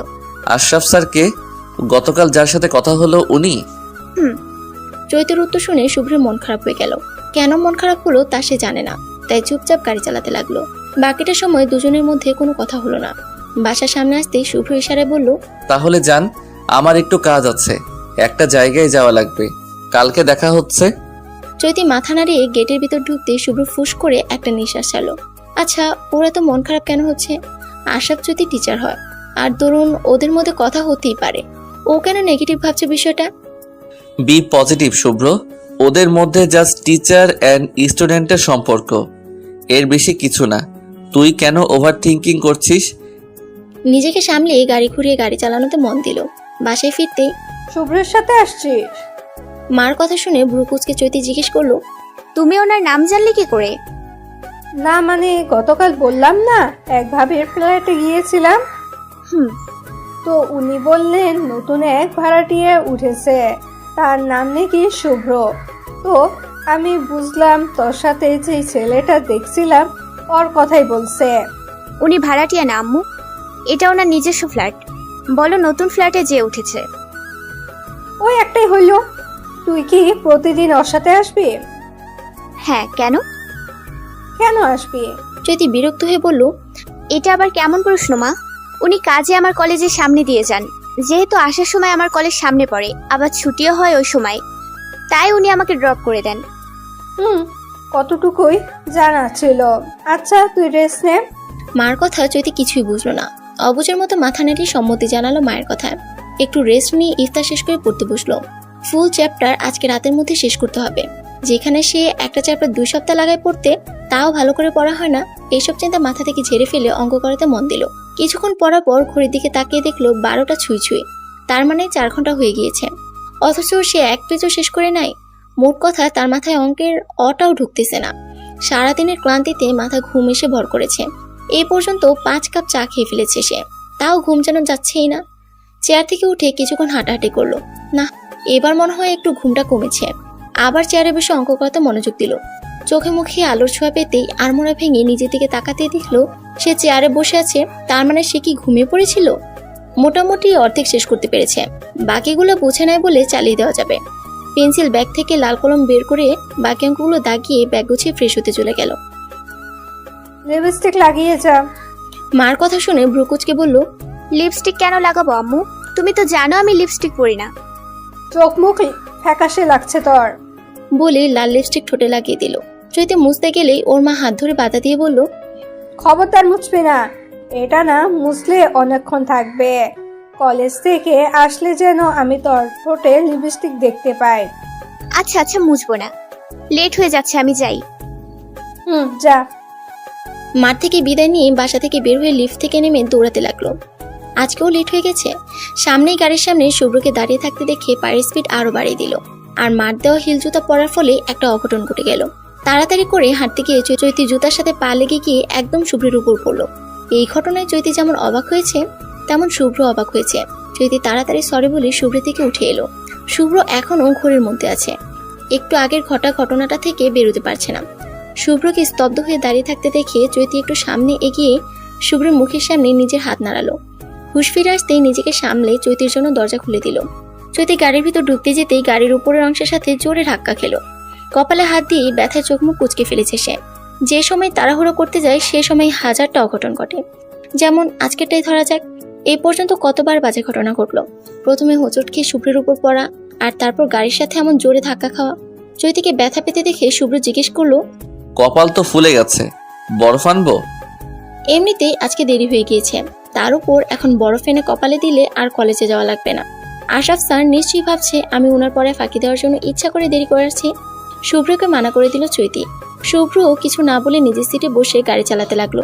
আশরাফ স্যারকে? গতকাল যার সাথে কথা হলো উনি? চৈতির উত্তর শুনে শুভ্রের মন খারাপ হয়ে গেল। কেন মন খারাপ হলো তা সে জানে না, তাই চুপচাপ গাড়ি চালাতে লাগলো। বাকিটা সময় দুজনের মধ্যে কোনো কথা হলো না। বাসার সামনে আসতেই শুভ্র ইশারায় বলল, তাহলে যান, আমার একটু কাজ আছে, একটা জায়গায় যাওয়া লাগবে। কালকে দেখা হচ্ছে। চৈতি মাথা নাড়িয়ে গেটের ভিতর ঢুকতে শুভ্র ফুস করে একটা নিঃশ্বাস ছাড়লো। আচ্ছা, ওরা তো মন খারাপ কেন হচ্ছে? আশরাফ যদি টিচার হয়, আর ধরুন ওদের মধ্যে কথা হতেই পারে, ও কেন নেগেটিভ ভাবছে বিষয়টা? বি পজিটিভ শুভ্র, ওদের মধ্যে জাস্ট টিচার অ্যান্ড স্টুডেন্টের সম্পর্ক, এর বেশি কিছু না। তুই কেন ওভার থিঙ্কিং করছিস? নিজেকে সামলিয়ে গাড়ি ঘুরিয়ে গাড়ি চালানোতে মন দিল। বাসায় ফিরতেই শুভ্রের সাথে আসছিস? মার কথা শুনে ভ্রুকুচকে চৈতি জিজ্ঞেস করলো, তুমি ওনার নাম জানলে কি করে? না মানে গতকাল বললাম না এক ভাবির ফ্ল্যাটে গিয়েছিলাম, হুম। তো উনি বললেন নতুন এক ভাড়াটিয়া উঠেছে, তার নাম নাকি শুভ্র। তো আমি বুঝলাম তোর সাথে যে ছেলেটা দেখছিলাম ওর কথাই বলছে। উনি ভাড়াটিয়া না আম্মু, এটা ওনার নিজস্ব ফ্ল্যাট। বলো নতুন ফ্ল্যাটে যে উঠেছে। ওই একটাই হইল। তুই কি প্রতিদিন ওর সাথে আসবি? হ্যাঁ, কেন? কেন আসবি? চৈতি বিরক্ত হয়ে বলল, এটা আবার কেমন প্রশ্ন মা? উনি কাজে আমার কলেজের সামনে দিয়ে যান, যেহেতু আসার সময় আমার কলেজ সামনে পড়ে, আবার ছুটিও হয় ওই সময়, তাই উনি আমাকে ড্রপ করে দেন। কতটুকুই জানা ছিল। আচ্ছা তুই রেস্ট নে। মার কথা চৈতি কিছুই বুঝলো না। অবুজের মতো মাথা নেড়ে সম্মতি জানালো মায়ের কথায়। একটু রেস্ট নিয়ে ইফতার শেষ করে পড়তে বসলো। ফুল চ্যাপ্টার আজকে রাতের মধ্যে শেষ করতে হবে। যেখানে সে একটা চ্যাপ্টার 2 সপ্তাহ লাগায় পড়তে, তাও ভালো করে পড়া হয় না। এইসব চিন্তা মাথা থেকে ঝেড়ে ফেলে অঙ্ক করাতে মন দিল। কিছুক্ষণ পড়ার পর ঘড়ির দিকে তাকিয়ে দেখলো 12টা ছুঁই ছুঁই, তার মানে 4 ঘন্টা হয়ে গিয়েছে। অথচ সে এক পেজও শেষ করে নাই। মোট কথা তার মাথায় অঙ্কের অটাও ঢুকতেছে না। সারাদিনের ক্লান্তিতে মাথা ঘুম এসে ভর করেছে। এই পর্যন্ত 5 কাপ চা খেয়ে ফেলেছে সে, তাও ঘুম যেন যাচ্ছেই না। চেয়ার থেকে উঠে কিছুক্ষণ হাঁটাহাঁটি করলো। না, এবার মনে হয় একটু ঘুমটা কমেছে। আবার চেয়ারে বসে অঙ্ক করতে মনোযোগ দিল। চোখে মুখে আলোর ছোঁয়া পেতেই আড়মোড়া ভেঙে নিজের দিকে তাকাতে দেখলো সে চেয়ারে বসে আছে। তার মানে সে কি ঘুমিয়ে পড়েছিল? মোটামুটি অর্ধেক শেষ করতে পেরেছে, বাকিগুলো বুঝে নেয় বলে চালিয়ে দেওয়া যাবে। পেন্সিল ব্যাগ থেকে লাল কলম বের করে বাকি অঙ্কগুলো দাগিয়ে ব্যাগ গুছিয়ে ফ্রেশ হতে চলে গেল। লিপস্টিক লাগিয়ে যা। মার কথা শুনে ভ্রুকুচকে বলল, লিপস্টিক কেন লাগাবো আম্মু? তুমি তো জানো আমি লিপস্টিক পরি না। চোখ মুখ ফ্যাকাশে লাগছে তোর। বলে লাল লিপস্টিক ঠোঁটে লাগিয়ে দিল। চৈতে মুছতে গেলেই ওর মা হাত ধরে বাধা দিয়ে বলল, খবরদার মুছবি না, এটা না মুছলে অনেকক্ষণ থাকবে। কলেজ থেকে আসলে যেন আমি তোর ঠোঁটে লিপস্টিক দেখতে পাই। আচ্ছা আচ্ছা, মুছবো না, লেট হয়ে যাচ্ছে, আমি যাই। যা। মাঠ থেকে বিদায় নিয়ে বাসা থেকে বের হয়ে লিফট থেকে নেমে দৌড়াতে লাগলো। আজকেও লেট হয়ে গেছে। সামনেই গাড়ির সামনে শুভ্রকে দাঁড়িয়ে থাকতে দেখে পায়ের স্পিড আরো বাড়িয়ে দিল। আর মাঠ দেওয়া হিল জুতা পরার ফলে একটা অঘটন ঘটে গেল। তাড়াতাড়ি করে হাঁটতে গিয়ে চৈতি জুতার সাথে পা লেগে গিয়ে একদম শুভ্রের উপর পড়লো। এই ঘটনায় চৈতি যেমন অবাক হয়েছে, তেমন শুভ্র অবাক হয়েছে। চৈতি তাড়াতাড়ি সরি বলে শুভ্র থেকে উঠে এলো। শুভ্র এখনো ঘোরের মধ্যে আছে, একটু আগের ঘটনাটা থেকে বেরোতে পারছে না। শুভ্রকে স্তব্ধ হয়ে দাঁড়িয়ে থাকতে দেখে চৈতি একটু সামনে এগিয়ে শুভ্রের মুখের সামনে নিজের হাত নাড়ালো। হুঁশ ফিরে আসতেই নিজেকে সামলে চৈতির জন্য দরজা খুলে দিল। চৈতি গাড়ির ভিতর ঢুকতে যেতেই গাড়ির উপরের অংশের সাথে জোরে ধাক্কা খেলো। কপালে হাত দিয়ে ব্যথায় চোখ মুখ কুঁচকে ফেলেছে সে। যে সময় তাড়াহুড়ো করতে যায় সে সময় হাজারটা অঘটন ঘটে। যেমন আজকেরটাই ধরা যাক। এই পর্যন্ত কতবার বাজে ঘটনা ঘটলো। প্রথমে হোঁচট খেয়ে শুভ্রের উপর পড়া, আর তারপর গাড়ির সাথে এমন জোরে ধাক্কা খাওয়া। চৈতিকে ব্যথা পেতে দেখে শুভ্র জিজ্ঞেস করলো, কপাল তো ফুলে গেছে, বরফ আনবো? এমনিতেই আজকে দেরি হয়ে গিয়েছে, তার উপর এখন বরফ এনে কপালে দিলে আর কলেজে যাওয়া লাগবে না। আশরাফ স্যার নিশ্চয়ই ভাবছে আমি ওনার পরে ফাঁকি দেওয়ার জন্য ইচ্ছা করে দেরি করেছি। শুভ্রকে মানা করে দিল চৈতি। শুভ্র কিছু না বলে নিজের সিটে বসে গাড়ি চালাতে লাগলো।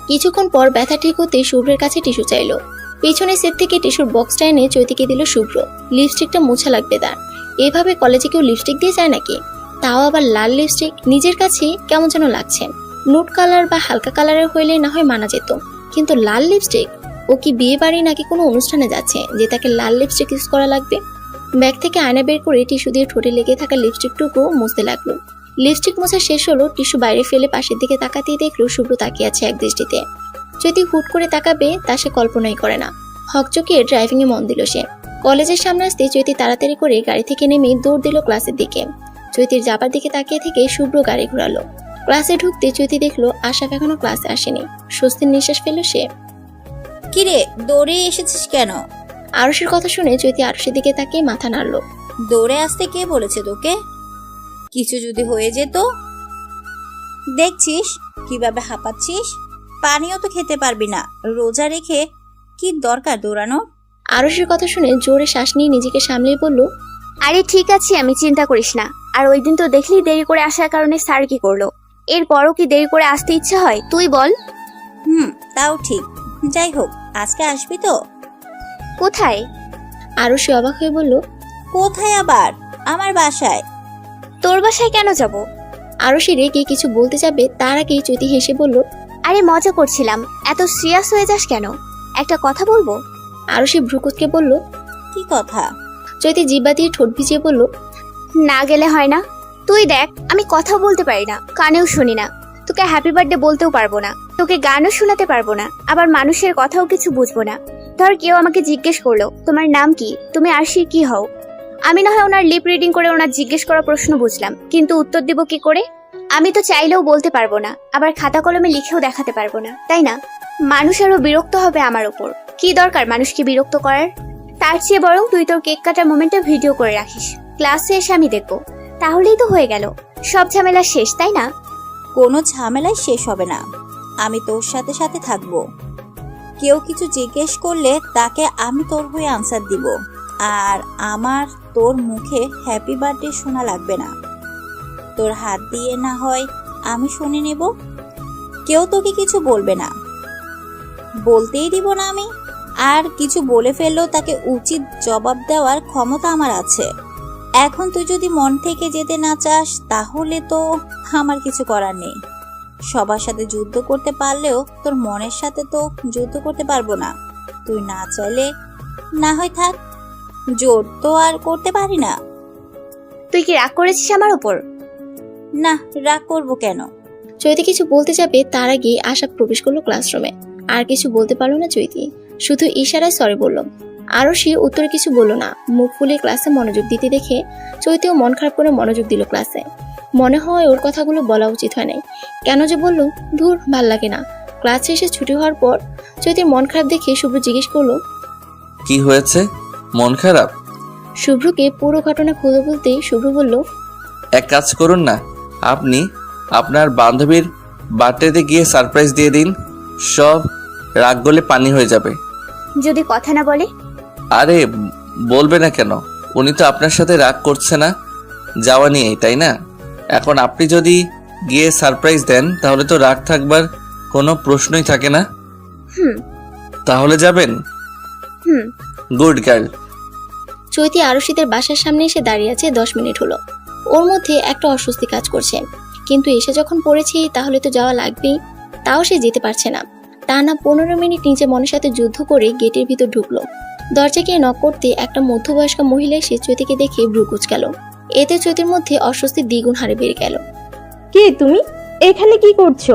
কিছুক্ষণ পর ব্যথা ঠিক হতেই শুভ্রের কাছে টিস্যু চাইলো। পিছনের সিট থেকে টিস্যুর বক্সটা এনে চৈতিকে দিল শুভ্র। লিপস্টিকটা মোছা লাগবে তার। এভাবে কলেজে কেউ লিপস্টিক দিয়ে যায় নাকি? তাও আবার লাল লিপস্টিক। নিজের কাছে কেমন যেন লাগছে। নুট কালার বা হালকা কালারের হইলে না হয় মানা যেত, কিন্তু লাল লিপস্টিক? ও কি বিয়ে বাড়ি নাকি কোনো অনুষ্ঠানে যাচ্ছে যে তাকে লাল লিপস্টিক ইউজ করা লাগবে? ব্যাগ থেকে আয়না বের করে টিস্যু দিয়ে ঠোঁটে লেগে থাকা লিপস্টিকটুকু মুছতে লাগলো। লিপস্টিক মোছা শেষ হলো, টিস্যু বাইরে ফেলে পাশের দিকে তাকাতেই দেখলো শুভ্র তাকিয়ে আছে এক দৃষ্টিতে। যদি হুট করে তাকাবে তা সে কল্পনাই করে না। হকচকিয়ে ড্রাইভিং এ মন দিল সে। কলেজের সামনে আসতে চৈতি তাড়াতাড়ি করে গাড়ি থেকে নেমে দৌড় দিল ক্লাসের দিকে। চৈতির যাবার দিকে তাকিয়ে থেকে শুভ্র গাড়ি ঘোরালো। ক্লাসে ঢুকতে চৈতি দেখলো আশরাফ এখনো ক্লাসে আসেনি। স্বস্তির নিঃশ্বাস ফেলল সে। কিরে, দৌড়ে এসেছিস কেন? আরুষের কথা শুনে চৈতি আরুষের দিকে তাকিয়ে মাথা নাড়লো। দৌড়ে আসতে কে বলেছে তোকে? কিছু যদি হয়ে যেত? দেখছিস কিভাবে হাঁপাচ্ছিস, পানিও তো খেতে পারবি না, রোজা রেখে কি দরকার দৌড়ানোর? আরুষের কথা শুনে জোরে শ্বাস নিয়ে নিজেকে সামলিয়ে বলল, আরে ঠিক আছে, আমি চিন্তা করিস না। আর ওই দিন তো দেখলি দেরি করে আসার কারণে স্যার কি করলো। এরপরও কি দেরি করে আসতে ইচ্ছে হয়? তুই বল। তাও ঠিক। যাই হোক, আজকে আসবি তো? কোথায়? আরুষি অবাক হয়ে বলল, কোথায় আবার? আমার বাসায়। তোর বাসায় কেন যাব? আরশি রেগে কিছু বলতে যাবে তার আগেই চৈতি হেসে বলল, আরে মজা করছিলাম, এত সিরিয়াস হয়ে যাস কেন? একটা কথা বলবো। আরশি ভ্রুকুচকে বলল। কি কথা? চৈতি জিহ্বা দিয়ে ঠোঁট ভিজিয়ে বলল, না গেলে হয় না? তুই দেখ, আমি কথা বলতে পারি না, কানেও শুনি না, তোকে হ্যাপি বার্থডে বলতেও পারবো না, তোকে গানও শোনাতে পারবো না, আবার মানুষের কথাও কিছু বুঝবো না। ধর কেউ আমাকে জিজ্ঞেস করলো তোমার নাম কি, তুমি আরশির কি হও, আমি না হয় ওনার লিপ রিডিং করে ওনার জিজ্ঞেস করা প্রশ্ন বুঝলাম, কিন্তু উত্তর দিব কি করে? আমি তো চাইলেও বলতে পারবো না, আবার খাতা কলমে লিখেও দেখাতে পারবো না, তাই না? মানুষ আরো বিরক্ত হবে আমার উপর। কি দরকার মানুষকে বিরক্ত করার? তার চেয়ে বরং তুই তোর কেক কাটার মোমেন্টটা ভিডিও করে রাখিস, ক্লাসে এসে আমি দেখবো, তাহলেই তো হয়ে গেল, সব ঝামেলা শেষ, তাই না? কোনো ঝামেলাই শেষ হবে না। আমি তোর সাথে সাথে থাকবো। কেউ কিছু জিজ্ঞেস করলে তাকে আমি তোর হয়ে আনসার দিব। আর আমার তোর মুখে হ্যাপি বার্থডে শোনা লাগবে না, তোর হাত দিয়ে না হয় আমি শুনে নেব। কেউ তোকে কিছু বলবে না, বলতেই দিব না আমি। আর কিছু বলে ফেললেও তাকে উচিত জবাব দেওয়ার ক্ষমতা আমার আছে। এখন তুই যদি মন থেকে যেতে না চাস তাহলে তো আমার কিছু করার নেই। সবার সাথে যুদ্ধ করতে পারলেও তোর মনের সাথে তো যুদ্ধ করতে পারবো না। তুই না চাইলে না হয় থাক, জোর তো আর করতে পারি না। তুই কি রাগ করেছিস আমার উপর? না, রাগ করবো কেন? চৈতি কিছু বলতে যাবে তার আগে আশা প্রবেশ করলো ক্লাসরুমে। আর কিছু বলতে পারলো না চৈতি, শুধু ইশারায় সরি বলল। আরশি উত্তরে কিছু বলল না, মুখ ফুলে ক্লাসে মনোযোগ দিতে দেখে চৈতিও মন খারাপ করে মনোযোগ দিল ক্লাসে। মনে হয় ওর কথাগুলো বলা উচিত হয় নাই, কেন যে বললো, ধুর ভাল লাগে না। ক্লাস শেষে ছুটি হওয়ার পর চৈতির মন খারাপ দেখে শুভ্র জিজ্ঞেস করলো, কি হয়েছে, মন খারাপ? শুভ্রকে পুরো ঘটনা খুলে বলতেই শুভ্র বলল, এক কাজ করুন না, আপনি আপনার বান্ধবীর বার্থডেতে গিয়ে সারপ্রাইজ দিয়ে দিন, সব রাগ গলে পানি হয়ে যাবে। যদি কথা না বলে? আরে বলবে না কেন, উনি তো আপনার সাথে রাগ করছে না যাওয়া নিয়েই, তাই না? এখন আপনি যদি গিয়ে সারপ্রাইজ দেন তাহলে তো রাগ থাকবার কোনো প্রশ্নই থাকে না। হুম তাহলে যাবেন? হুম। Good girl. চৈতি আরশিদের বাসার সামনে এসে দাঁড়িয়ে আছে 10 মিনিট হলো। ওর মধ্যে একটা অস্বস্তি কাজ করছে, কিন্তু এসে যখন পড়েছি তাহলে তো যাওয়া লাগবেই, তাও সে যেতে পারছে না। তা না 15 মিনিট নিজে মনের সাথে যুদ্ধ করে গেটের ভিতর ঢুকলো। দরজা গিয়ে নক করতে একটা মধ্যবয়স্ক মহিলা এসে চৈতিকে দেখে ভ্রু কুঁচকাল। এতে চৈতির মধ্যে অস্বস্তি দ্বিগুণ হারে বেড়ে গেল। কি তুমি এখানে কি করছো?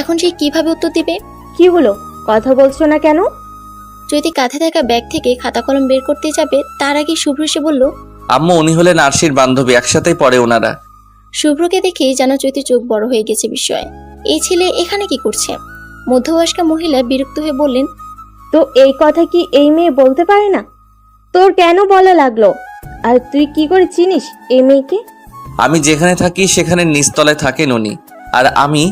এখন সে কিভাবে উত্তর দিবে? কি হলো, কথা বলছো না কেন? চৈতি কাঁধে থাকা ব্যাগ থেকে খাতা কলম বের করতে যাবে তার আগে শুভ্র এসে বলল, আম্মু উনি হলেন আরশির বান্ধবী, একসাথেই পড়ে ওনারা। শুভ্রকে দেখে যেন চৈতির চোখ বড় হয়ে গেছে বিস্ময়ে। এই ছেলে এখানে কি করছে? মধ্যবয়স্ক মহিলা বিরক্ত হয়ে বললেন, তো এই কথা কি এই মেয়ে বলতে পারে না? তোর কেন বলা লাগলো? আর তুই কি করে চিনিস এই মেয়েকে? আমি যেখানে থাকি সেখানে নিচতলায় থাকেন উনি, আর আমি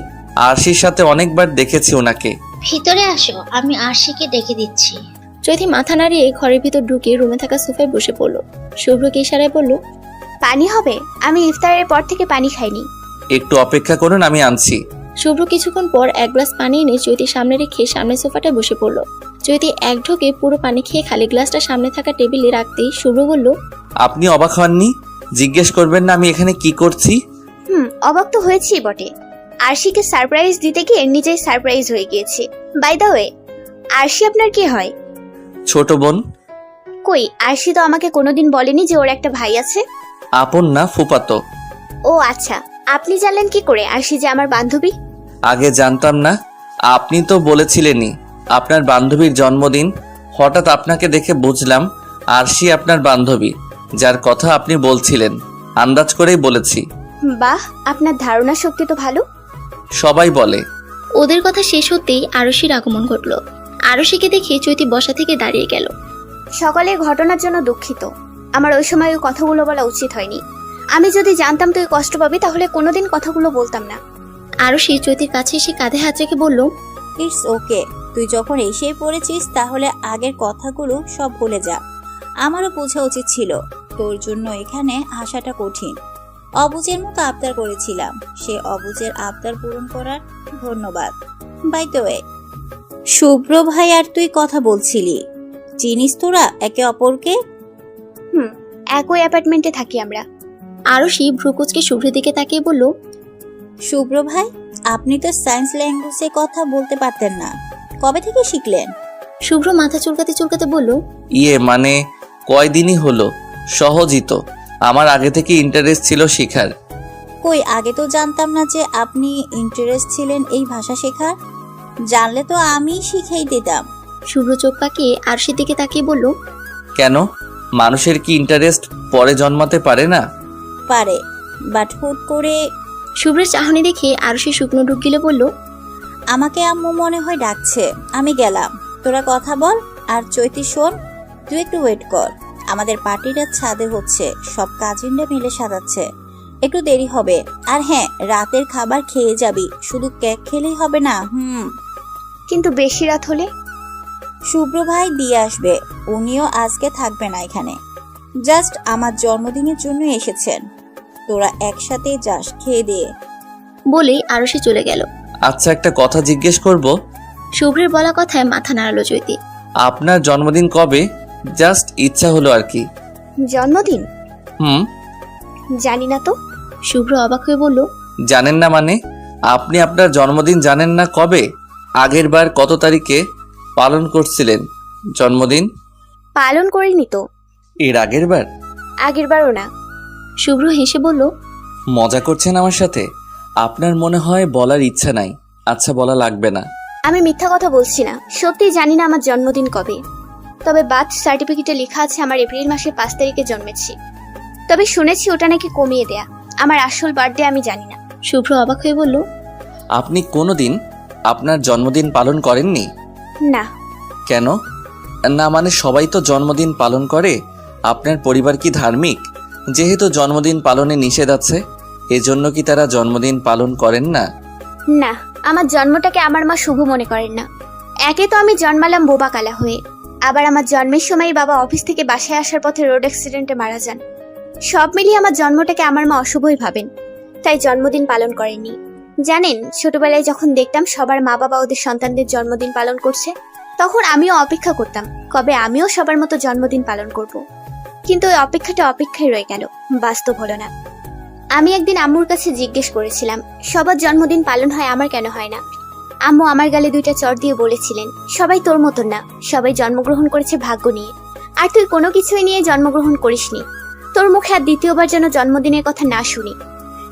আরশির সাথে অনেকবার দেখেছি ওনাকে। ভিতরে আসো, আমি আরশিকে ডেকে দিচ্ছি। চৈতি মাথা নাড়িয়ে ঘরের ভিতর ঢুকে রুমে থাকা সোফায় বসে পড়ল। শুভ্রকে ইশারায় বলল, পানি হবে? আমি ইফতারের পর থেকে পানি খাইনি। একটু অপেক্ষা করুন, আমি আনছি। শুভ্র কিছুক্ষণ পর এক গ্লাস পানি এনে চৈতির সামনে রেখে সামনের সোফাটায় বসে পড়ল। চৈতি এক ঢোকে পুরো পানি খেয়ে খালি গ্লাসটা সামনে থাকা টেবিলে রাখতেই শুভ্র বলল, আপনি অবাক হননি? জিজ্ঞেস করবেন না আমি এখানে কি করছি? অবাক তো হয়েছি বটে। আরশিকে সারপ্রাইজ দিতে গিয়ে নিজেই সারপ্রাইজ হয়ে গিয়েছে। বাই দ্য ওয়ে, আরশি আপনার কি হয়? ছোট বোন। কই, আরশি তো আমাকে কোনোদিন বলেনি যে ওর একটা ভাই আছে। আপন না, ফুপাতো। ও আচ্ছা, আপনি জানলেন কি করে আরশি যে আমার বান্ধবী? আগে জানতাম না, আপনি তো বলেছিলেনই আপনার বান্ধবীর জন্মদিন। হঠাৎ আপনাকে দেখে বুঝলাম আরশি আপনার বান্ধবী, যার কথা আপনি বলছিলেন। আন্দাজ করেই বলেছি। বাহ, আপনার ধারণা শক্তি তো ভালো। সবাই বলে। ওদের কথা শেষ হতেই আরশির আগমন ঘটল। আরশিকে দেখে চৈতি বসা থেকে দাঁড়িয়ে গেল। সকালের ঘটনার জন্য দুঃখিত, আমার ওই সময় ওই কথাগুলো বলা উচিত হয়নি। আমি যদি জানতাম তুই কষ্ট পাবি তাহলে কোনোদিন কথাগুলো বলতাম না। আরশি চৈতির কাছে এসে কাঁধে হাত রেখে বলল, ইটস ওকে, তুই যখন এসেই পড়েছিস তাহলে আগের কথাগুলো সব ভুলে যা। আমারও বোঝা উচিত ছিল, তোর জন্য এখানে আসাটা কঠিন। অবুজের মতো আবদার করেছিলাম, সে অবুজের আবদার পূরণ করার ধন্যবাদ। বাই দ্য ওয়ে, শুভ্র ভাই আর তুই কথা বলছিলি, চিনিস তোরা একে অপরকে? একই অ্যাপার্টমেন্টে থাকি আমরা। আরশি ভ্রুকুচকে শুভ্রের দিকে তাকিয়ে বলল, শুভ্র ভাই, আপনি তো সায়েন্স ল্যাঙ্গুয়েজে কথা বলতে পারতেন না, কবে থেকে শিখলেন? শুভ্র মাথা চুলকাতে চুলকাতে বলল, মানে কয়দিনই হলো, সহজই তো। আমার আগে থেকে ইন্টারেস্ট ছিল শেখার। কই, আগে তো জানতাম না যে আপনি ইন্টারেস্ট ছিলেন এই ভাষা শেখার। জানলে তো আমি শিখিয়ে দিতাম। শুভ্র চোখ পাকিয়ে আরশির দিকে তাকিয়ে বলল, কেন, মানুষের কি ইন্টারেস্ট পরে জন্মাতে পারে না? পারে, বাট হুট করে। শুভ্রের চাহনি দেখে আরশি শুকনো ঢুক গিলে বলল, আমাকে আম্মু মনে হয় ডাকছে, আমি গেলাম। তোরা কথা বল। আর চৈতি শোন, তুই একটু ওয়েট কর। আমাদের পার্টিটা ছাদে হচ্ছে, সব কাজিনরা মিলে সাজাচ্ছে, একটু দেরি হবে। আর হ্যাঁ, রাতের খাবার খেয়ে যাবি, শুধু কেক খেলেই হবে না। কিন্তু বেশি রাত হলে? শুভ্র ভাই দিয়ে আসবে, উনিও আজকে থাকবে না এখানে, জাস্ট আমার জন্মদিনের জন্য এসেছেন। তোরা একসাথে যাস, খেয়ে দিয়ে। বলেই আরশি চলে গেল। আচ্ছা, একটা কথা জিজ্ঞেস করব? শুভ্রের বলা কথায় মাথা নাড়ালো চৈতি। আপনার জন্মদিন কবে? জাস্ট ইচ্ছা হলো আর কি। জন্মদিন? হুম। জানি না তো। শুভ্র অবাক হয়ে বলল, জানেন না মানে? আপনি আপনার জন্মদিন জানেন না কবে? আগের বার কত তারিখে পালন করছিলেন জন্মদিন? পালন করিনি তো। এর আগের বার? আগের বারও না। শুভ্র হেসে বলল, মজা করছেন আমার সাথে? আপনার মনে হয় বলার ইচ্ছা নাই। আচ্ছা, বলা লাগবে না। আমি মিথ্যা কথা বলছি না, সত্যি জানি না আমার জন্মদিন কবে। তবে বার্থ সার্টিফিকেটে লেখা আছে আমার এপ্রিল মাসের 5 তারিখে জন্মেছি। তবে শুনেছি ওটা নাকি কমিয়ে দেয়া। আমার আসল বার্থডে আমি জানি না। শুভ্র অবাক হয়ে বলল, আপনি কোনোদিন আপনার জন্মদিন পালন করেননি? না। কেন? না মানে সবাই তো জন্মদিন পালন করে। আপনার পরিবার কি ধার্মিক? যেহেতু জন্মদিন পালনে নিষেধ আছে, এজন্য কি তারা জন্মদিন পালন করেন না? না, আমার জন্মটাকে আমার মা শুভ মনে করেন না। একে তো আমি জন্মালাম বোবা কালা হয়ে, আবার আমার জন্মের সময় বাবা অফিস থেকে বাসায় আসার পথে রোড অ্যাক্সিডেন্টে মারা যান। সব মিলিয়ে আমার জন্মটাকে আমার মা অশুভই ভাবেন, তাই জন্মদিন পালন করেননি। জানেন, ছোটবেলায় যখন দেখতাম সবার মা বাবা ওদের সন্তানদের জন্মদিন পালন করছে, তখন আমিও অপেক্ষা করতাম কবে আমিও সবার মতো জন্মদিন পালন করব। কিন্তু ওই অপেক্ষাটা অপেক্ষায় রয়ে গেল, বাস্তব হলো না। আমি একদিন আম্মুর কাছে জিজ্ঞেস করেছিলাম, সবার জন্মদিন পালন হয়, আমার কেন হয় না? আম্মু আমার গালে 2টা চড় দিয়ে বলেছিলেন, সবাই তোর মতন না, সবাই জন্মগ্রহণ করেছে ভাগ্য নিয়ে, আর তুই কোনো কিছুই নিয়ে জন্মগ্রহণ করিসনি। তোর মুখে আর দ্বিতীয়বার যেন জন্মদিনের কথা না শুনি।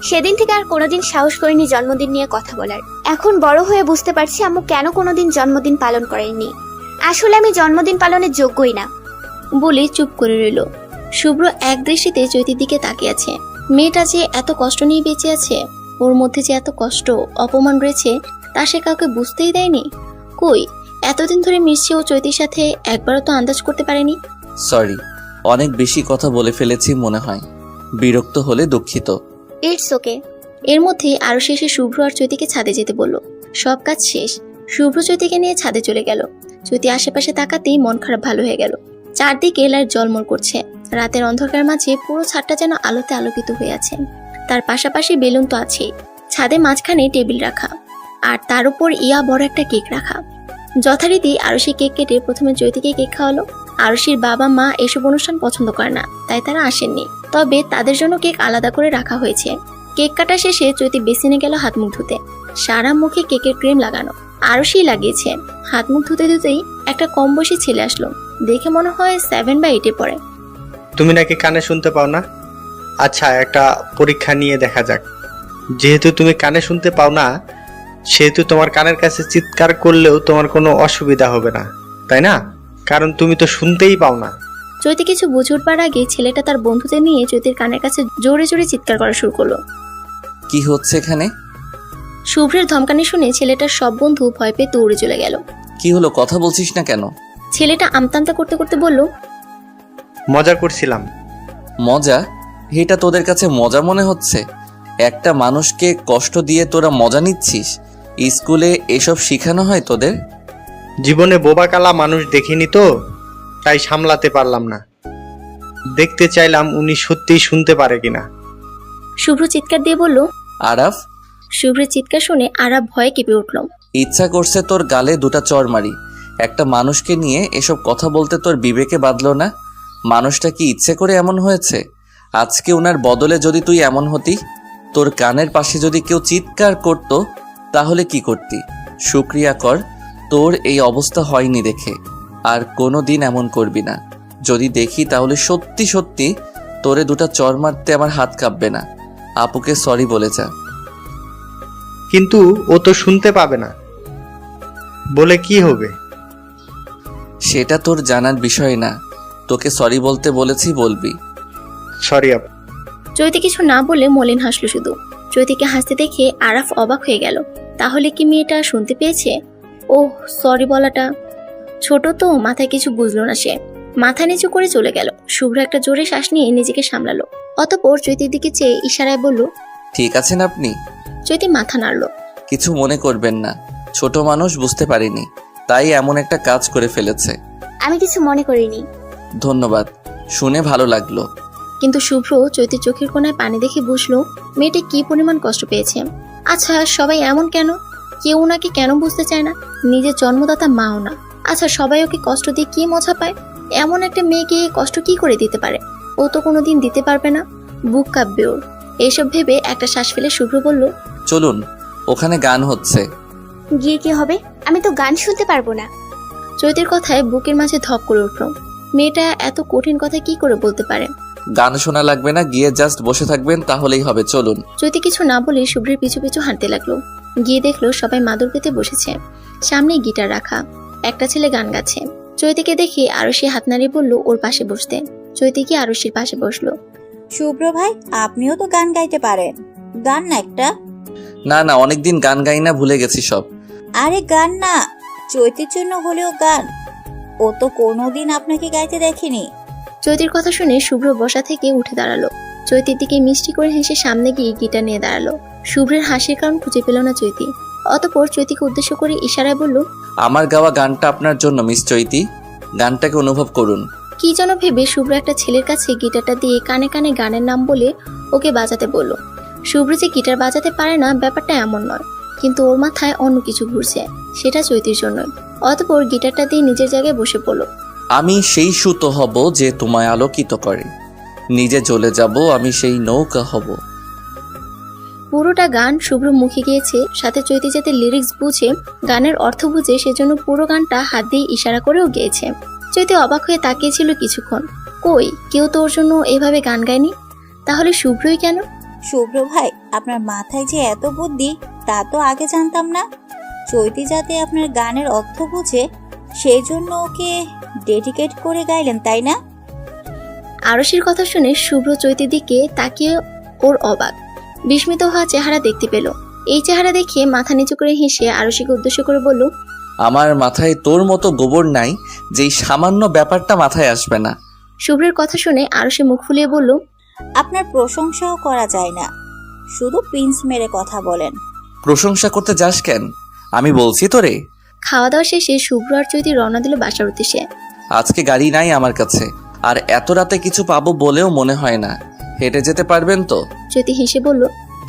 সেদিন থেকে আর কোনোদিন সাহস করিনি জন্মদিন নিয়ে কথা বলার। এখন বড় হয়ে বুঝতে পারছি আম্মু কেন কোনোদিন জন্মদিন পালন করেননি। আসলে আমি জন্মদিন পালনের যোগ্যই না। বলে চুপ করে রইল। শুভ্র এক দৃষ্টিতে চৈতির দিকে তাকিয়ে আছে। মেয়েটা যে এত কষ্ট নিয়ে বেঁচে আছে, ওর মধ্যে যে এত কষ্ট অপমান রয়েছে, তা সে কাউকে বুঝতেই দেয়নি। কই, এতদিন ধরে মিশছে ও চৈতির সাথে, একবারও তো আন্দাজ করতে পারেনি। সরি, অনেক বেশি কথা বলে ফেলেছি মনে হয়। বিরক্ত হলে দুঃখিত। It's okay. এর মধ্যে আরো শেষে শুভ্র আর চৈতিকে ছাদে যেতে বলল। সব কাজ শেষ, শুভ্র চৈতিকে নিয়ে ছাদে চলে গেল। চৈতি আশেপাশে তাকাতেই মন খারাপ ভালো হয়ে গেল। চারদিকে লাইট ঝলমল করছে, রাতের অন্ধকার মাঝে পুরো ছাদটা যেন আলোতে আলোকিত হয়ে আছে। তার পাশাপাশি বেলুন তো আছেই, ছাদে মাঝখানে টেবিল রাখা, আর তার উপর ইয়া বড় একটা কেক রাখা। যথারীতি আরশি কেক কেটে প্রথমে চৈতিকে কেক খাওয়ালো। আরশির বাবা মা এসব অনুষ্ঠান পছন্দ করে না, তাই তারা আসেননি। তবে তাদের জন্য কেক আলাদা করে রাখা হয়েছে। কেক কাটা শেষে চৈতি বেসিনে গেল হাত মুখ ধুতে। সারা মুখে কেকের ক্রিম লাগানো, আরশি লাগিয়েছে। হাত মুখ ধুতে ধুতেই একটা কম বয়সী ছেলে আসলো। দেখে মনে হয় 7 বা 8-এ পড়ে। তুমি নাকি কানে শুনতে পাও না? আচ্ছা, একটা পরীক্ষা নিয়ে দেখা যাক। যেহেতু তুমি কানে শুনতে পাও না, সেহেতু তোমার কানের কাছে চিৎকার করলেও তোমার কোনো অসুবিধা হবে না, তাই না? কারণ তুমি তো শুনতেই পাও না। চৈতি কিছু বুঝে উঠবার আগে ছেলেটা তার বন্ধুদের নিয়ে চৈতির কানের কাছে জোরে জোরে চিৎকার করা শুরু করলো। কি হচ্ছে এখানে? শুভ্রের ধমকানি শুনে ছেলেটার সব বন্ধু ভয় পেয়ে দৌড়ে চলে গেল। কি হলো, কথা বলছিস না কেন? ছেলেটা আমতামতা করতে করতে বলল, মজা করছিলাম। মজা? এটা তোদের কাছে মজা মনে হচ্ছে? একটা মানুষকে কষ্ট দিয়ে তোরা মজা নিচ্ছিস? স্কুলে এসব শেখানো হয় তোদের? জীবনে বোবাকালা মানুষ দেখিনি তো, তাই সামলাতে পারলাম না। দেখতে চাইলাম উনি সত্যিই শুনতে পারে কিনা। শুভ্র চিৎকার দিয়ে বলল, আরাফ। শুভ্রের চিৎকার শুনে আরাফ ভয়ে কেঁপে উঠল। ইচ্ছা করছে তোর গালে 2টা চড় মারি। একটা মানুষকে নিয়ে এসব কথা বলতে তোর বিবেকে বাঁধলো না? মানুষটা কি ইচ্ছে করে এমন হয়েছে? আজকে ওনার বদলে যদি তুই এমন হতি, তোর কানের পাশে যদি কেউ চিৎকার করত, তাহলে কি করতি? শুক্রিয়া কর তোর এই অবস্থা হয়নি দেখে। আর কোনো দিন এমন করবি না। যদি দেখি তাহলে সত্যি সত্যি তোরে দুটা চর মারতে আমার হাত কাঁপবে না। আপুকে সরি বলে যা। কিন্তু ও তো শুনতে পাবে না, বলে কি হবে? সেটা তোর জানার বিষয় না। তোকে সরি বলতে বলেছি, বলবি। সরি আপু। চৈতি কিছু না বলে মলিন হাসলো শুধু। চৈতিকে হাসতে দেখে আরাফ অবাক হয়ে গেল। তাহলে কি মেয়েটা শুনতে পেয়েছে? ওহ, সরি বলাটা। ছোট তো, মাথায় কিছু বুঝলো না সে। মাথা নিচু করে চলে গেল। শুভ্র একটা জোরে শ্বাস নিয়ে নিজেকে সামলালো। অতঃপর চৈতির দিকে চেয়ে ইশারায় বলল, ঠিক আছেন আপনি? চৈতি মাথা নাড়ল। কিছু মনে করবেন না, ছোট মানুষ, বুঝতে পারিনি, তাই এমন একটা কাজ করে ফেলেছে। আমি কিছু মনে করিনি। ধন্যবাদ, শুনে ভালো লাগলো। কিন্তু শুভ্র চৈতির চোখের কোণায় পানি দেখে বুঝলো মেয়েটা কি পরিমাণ কষ্ট পেয়েছে। আচ্ছা, সবাই এমন কেন? কেউ ওনাকে কেন বুঝতে চায় না? নিজের জন্মদাতা মাও না। আচ্ছা, সবাই ওকে কষ্ট দিয়ে কি মজা পায়? এমন একটা মেয়েকে কষ্ট কি করে দিতে পারে? ও তো কোনোদিন দিতে পারবে না। বুক কাঁপবে ওর। এইসব ভেবে একটা শ্বাস ফেলে শুভ্র বলল, চলুন, ওখানে গান হচ্ছে। গিয়ে কি হবে? আমি তো গান শুনতে পারবো না। চৈতির কথায় বুকের মাঝে ধপ করে উঠল। মেয়েটা এত কঠিন কথা কি করে বলতে পারে? গান শোনা লাগবে না, গিয়ে জাস্ট বসে থাকবেন, তাহলেই হবে। চলুন। চৈতি কিছু না বলে শুভ্রের পিছু পিছু হাঁটতে লাগলো। গিয়ে দেখলো সবাই মাদুর পেতে বসেছে। সামনে গিটার রাখা, একটা ছেলে গান গাচ্ছে। চৈতিকে দেখে আরশি হাত নাড়িয়ে বলল ওর পাশে বসতে। চৈতি কি আরশির পাশে বসলো। শুভ্র ভাই, আপনিও তো গান গাইতে পারেন, গান না একটা। না না, অনেকদিন গান গাই না, ভুলে গেছি সব। আরে গান না, চৈতির জন্য হলেও গান। ও তো কোনোদিন আপনাকে গাইতে দেখেনি। চৈতির কথা শুনে শুভ্র বসা থেকে উঠে দাঁড়ালো। চৈতির দিকে মিষ্টি করে হেসে সামনে গিয়ে গিটার নিয়ে দাঁড়ালো। শুভ্রের হাসির কারণ খুঁজে পেল না চৈতি। অতঃপর চৈতিকে উদ্দেশ্য করে ইশারায় বলল, আমার গাওয়া গানটা আপনার জন্য মিস চৈতি, গানটাকে অনুভব করুন। কি যেন ভেবে শুভ্র একটা ছেলের কাছে গিটারটা দিয়ে কানে কানে গানের নাম বলে ওকে বাজাতে বলল। শুভ্র যে গিটার বাজাতে পারে না ব্যাপারটা এমন নয়, কিন্তু ওর মাথায় অন্য কিছু ঘুরছে, সেটা চৈতির জন্য। অতঃপর গিটারটা দিয়ে নিজের জায়গায় বসে পড়ল। আমি সেই সুতো হব যে তোমায় আলোকিত করে, নিজে চলে যাব আমি সেই নৌকা হব। পুরোটা গান শুভ্র মুখে গিয়েছে, সাথে চৈতি যাতে লিরিক্স বুঝে, গানের অর্থ বুঝে, সেজন্য পুরো গানটা হাত দিয়ে ইশারা করেও গেয়েছে। চৈতি অবাক হয়ে তাকিয়েছিল কিছুক্ষণ। কই, কেউ তো ওর জন্য এভাবে গান গায়নি। তাহলে শুভ্রই কেন? শুভ্র ভাই, আপনার মাথায় যে এত বুদ্ধি তা তো আগে জানতাম না। চৈতি যাতে আপনার গানের অর্থ বুঝে সেই জন্য ওকে ডেডিকেট করে গাইলেন, তাই না? আরশির কথা শুনে শুভ্র চৈতির দিকে তাকিয়ে ওর অবাক বিস্মিত হওয়া চেহারা দেখতে পেল। এই চেহারা দেখে মাথা নিচু করে হেসে আরশিকে উদ্দেশ্য করে বলল, আমার মাথায় তোর মতো গোবর নাই যেই সামান্য ব্যাপারটা মাথায় আসবে না। শুভ্রের কথা শুনে আরশি মুখ ফুলিয়ে বলল, আপনার প্রশংসাও করা যায় না, শুধু পিঞ্চ মেরে কথা বলেন। প্রশংসা করতে যাস কেন? আমি বলছি তোরে। খাওয়া দাওয়া শেষে শুভ্র আর চৈতি রওনা দিল বাসার উদ্দেশ্যে। আজকে গাড়ি নাই আমার কাছে, আর এত রাতে কিছু পাবো বলেও মনে হয় না। হেঁটে যেতে পারবেন তো? চৈতি হেসে বলল,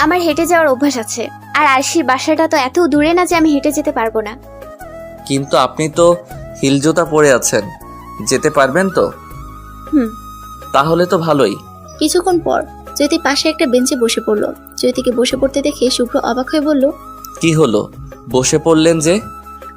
আমার হেঁটে যাওয়ার অভ্যাস আছে, আর আরশির বাসাটা তো এত দূরে না যে আমি হেঁটে যেতে পারবো না। কিন্তু আপনি তো হিল জুতা পরে আছেন, যেতে পারবেন তো? হুম। তাহলে তো ভালোই। কিছুক্ষণ পর চৈতি পাশে একটা বেঞ্চে বসে পড়ল। চৈতিকে বসে পড়তে দেখে শুভ্র অবাক হয়ে বলল, কি হলো, বসে পড়লেন যে?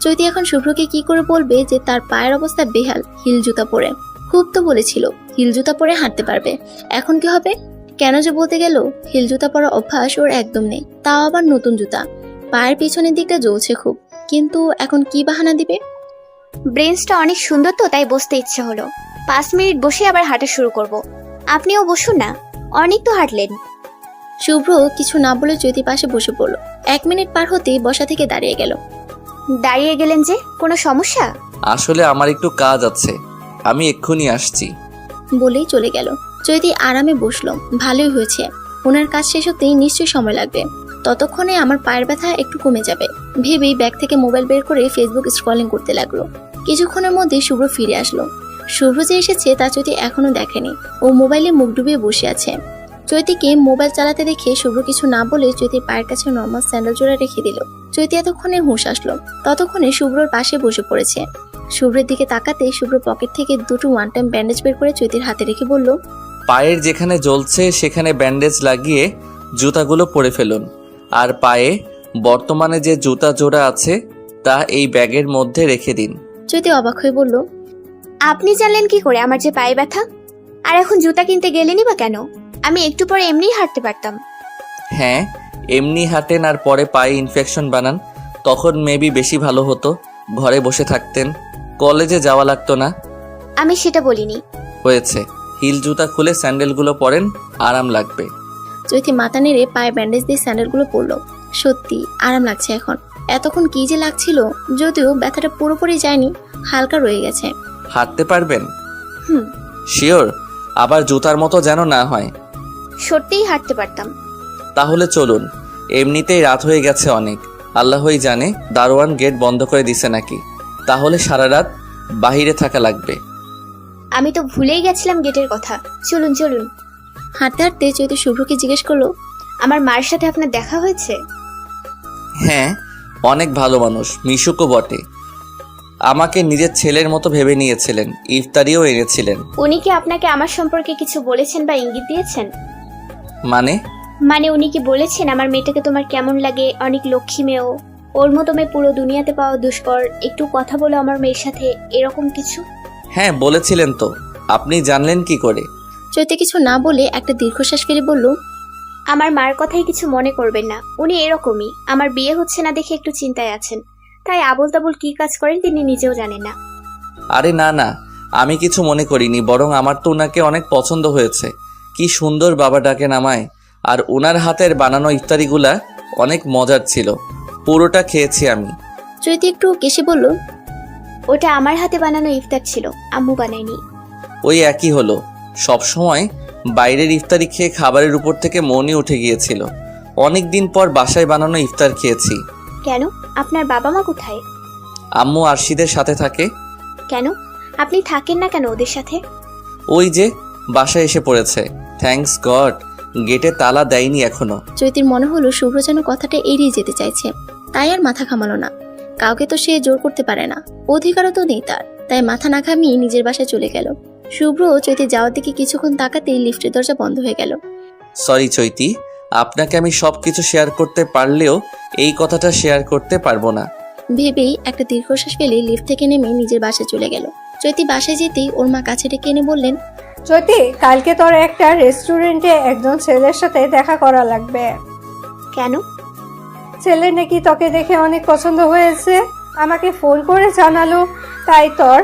চৈতি এখন শুভ্রকে কি করে বলবে যে তার পায়ের অবস্থা বেহাল হিল জুতা পরে। খুব তো বলেছিল হিল জুতা পরে হাঁটতে পারবে, এখন কি হবে? কেন যে বলতে গেল? হিল জুতা পরা অভ্যাস ওর একদম নেই, তাও আবার নতুন জুতা। পায়ের পিছনের দিকটা জ্বলছে খুব, কিন্তু এখন কি বাহানা দিবে? ব্রেঞ্চটা অনেক সুন্দর তো, তাই বসতে ইচ্ছে হলো। 5 মিনিট বসে আবার হাঁটা শুরু করব। আপনিও বসুন না, অনেক তো হাঁটলেন। শুভ্র কিছু না বলে চৈতি পাশে বসে পড়ল। 1 মিনিট পার হতেই বসা থেকে দাঁড়িয়ে গেল। দাঁড়িয়ে গেলেন যে, কোনো সমস্যা? আসলে আমার একটু কাজ আছে, আমি এক্ষুনি আসছি বলেই চলে গেল। চৈতি আরামে বসলো। ভালোই হয়েছে, ওনার কাজ শেষ হতেই নিশ্চয়ই সময় লাগবে, ততক্ষণে আমার পায়ের ব্যথা একটু কমে যাবে ভেবেই ব্যাগ থেকে মোবাইল বের করে ফেসবুক স্ক্রলিং করতে লাগলো। কিছুক্ষণের মধ্যে শুভ্র ফিরে আসলো। শুভ্র যে এসেছে তা চৈতি এখনো দেখেনি, ও মোবাইলে মুখ ডুবিয়ে বসে আছে। চৈতিকে মোবাইল চালাতে দেখে শুভ্র কিছু না বলে চৈতির পায়ের কাছে নর্মাল স্যান্ডেল জোড়া রেখে দিল। চৈতি এতক্ষণে হুঁশ আসলো, ততক্ষণে শুভ্রর পাশে বসে পড়েছে। শুভ্রের দিকে তাকাতে শুভ্র পকেট থেকে দুটো ওয়ান টাইম ব্যান্ডেজ বের করে চৈতির হাতে রেখে বলল, পায়ের যেখানে জ্বলছে সেখানে ব্যান্ডেজ লাগিয়ে জুতাগুলো পরে ফেলুন। আর পায়ে বর্তমানে যে জুতা জোড়া আছে তা এই ব্যাগের মধ্যে রেখে দিন। চৈতি অবাক হয়ে বলল, আপনি জানলেন কি করে আমার যে পায়ে ব্যথা? আর এখন জুতা কিনতে গেলেনই বা কেন? আমি একটু পরে এমনিই হাঁটতে পারতাম। হ্যাঁ, এমনি হাঁটেন আর পরে পায়ে ইনফেকশন বানান, তখন মেবি বেশি ভালো হতো। ঘরে বসে থাকতেন, কলেজে যাওয়া লাগতো না। আমি সেটা বলিনি। হয়েছে, হিল জুতা খুলে স্যান্ডেলগুলো পরেন, আরাম লাগবে। চৈতি মাথা নেড়ে পায়ে ব্যান্ডেজ দিয়ে স্যান্ডেলগুলো পরলো। সত্যি আরাম লাগছে এখন। এতক্ষণ কি যে লাগছিল, যদিও ব্যথাটা পুরোপুরি যায়নি, হালকা রয়ে গেছে। হাঁটতে পারবেন? হুম, শিওর? আবার জুতার মতো যেন না হয়। সত্যিই হাঁটতে পারতাম। তাহলে চলুন, এমনিতেই রাত হয়ে গেছে অনেক। আল্লাহই জানে দারোয়ান গেট বন্ধ করে দিছে নাকি, তাহলে সারা রাত বাহিরে থাকা লাগবে। আমি তো ভুলেই গেছিলাম গেটের কথা। চলুন চলুন। হাঁটতে হাঁটতে চৈতি শুভ্রকে জিজ্ঞেস করলো, আমার মার সাথে আপনার দেখা হয়েছে? হ্যাঁ, অনেক ভালো মানুষ, মিশুকও বটে। আমাকে নিজের ছেলের মতো ভেবে নিয়েছিলেন, ইফতারিও এনেছিলেন। উনি কি আপনাকে আমার সম্পর্কে কিছু বলেছেন বা ইঙ্গিত দিয়েছেন? মানে উনি কি বলেছেন আমার মেয়েটাকে তোমার কেমন লাগে? অনেক লক্ষ্মী মেয়েও, ওর মতো মেয়ে পুরো দুনিয়াতে পাওয়া দুষ্কর, একটু কথা বলো আমার মেয়ের সাথে, এরকম কিছু? হ্যাঁ বলেছিলেন তো, আপনি জানলেন কি করে? চৈতি কিছু না বলে একটা দীর্ঘশ্বাস ফেলে বলল, আমার মার কথাই কিছু মনে করবেন না, উনি এরকমই। আমার বিয়ে হচ্ছে না দেখে একটু চিন্তায় আছেন, তাই আবোল তাবোল কি কাজ করেন তিনি নিজেও জানেন না। আরে না না, আমি কিছু মনে করিনি, বরং আমার তো ওনাকে অনেক পছন্দ হয়েছে। কি সুন্দর বাবা ডাকেন আমায়, আর ওনার হাতের বানানো ইফতারিগুলা অনেক মজার ছিল, পুরোটা খেয়েছি আমি। চৈতি একটু কেসে বলল, ওটা আমার হাতে বানানো ইফতার ছিল, আম্মু বানায়নি। ওই একই হলো, সবসময় বাইরের ইফতারি খেয়ে খাবারের উপর থেকে মনই উঠে গিয়েছিল। অনেক দিন পর বাসায় বানানো ইফতার খেয়েছি। কেন, আপনার বাবা মা কোথায়? আম্মু আরশিদের সাথে থাকে। কেন, আপনি থাকেন না কেন ওদের সাথে? ওই যে বাসায় এসে পড়েছে, থ্যাঙ্কস গড, গেটে তালা দেয়নি এখনো। চৈতির মনে হলো শুভ্র যেন কথাটা এড়িয়ে যেতে চাইছে, তাই আর মাথা ঘামালো না। কাউকে তো সে জোর করতে পারে না, অধিকারও তো নেই তার, তাই মাথা না ঘামিয়ে নিজের বাসায় চলে গেল। শুভ্র চৈতি যাওয়ার দিকে কিছুক্ষণ তাকাতেই লিফটের দরজা বন্ধ হয়ে গেল। সরি চৈতি, আপনাকে আমি সব কিছু শেয়ার করতে পারলেও এই কথাটা শেয়ার করতে পারবো না। ভেবেই একটা দীর্ঘশ্বাস ফেলে লিফট থেকে নেমে নিজের বাসায় চলে গেল। চৈতি বাসায় যেতেই ওর মা কাছে ডেকে এনে বললেন, যদি কালকে তোর একটা রেস্টুরেন্টে একজন ছেলের সাথে দেখা করা লাগবে। কেন? ছেলে নাকি তোকে দেখে অনেক পছন্দ হয়েছে, আমাকে ফোন করে জানালো, তাই তোর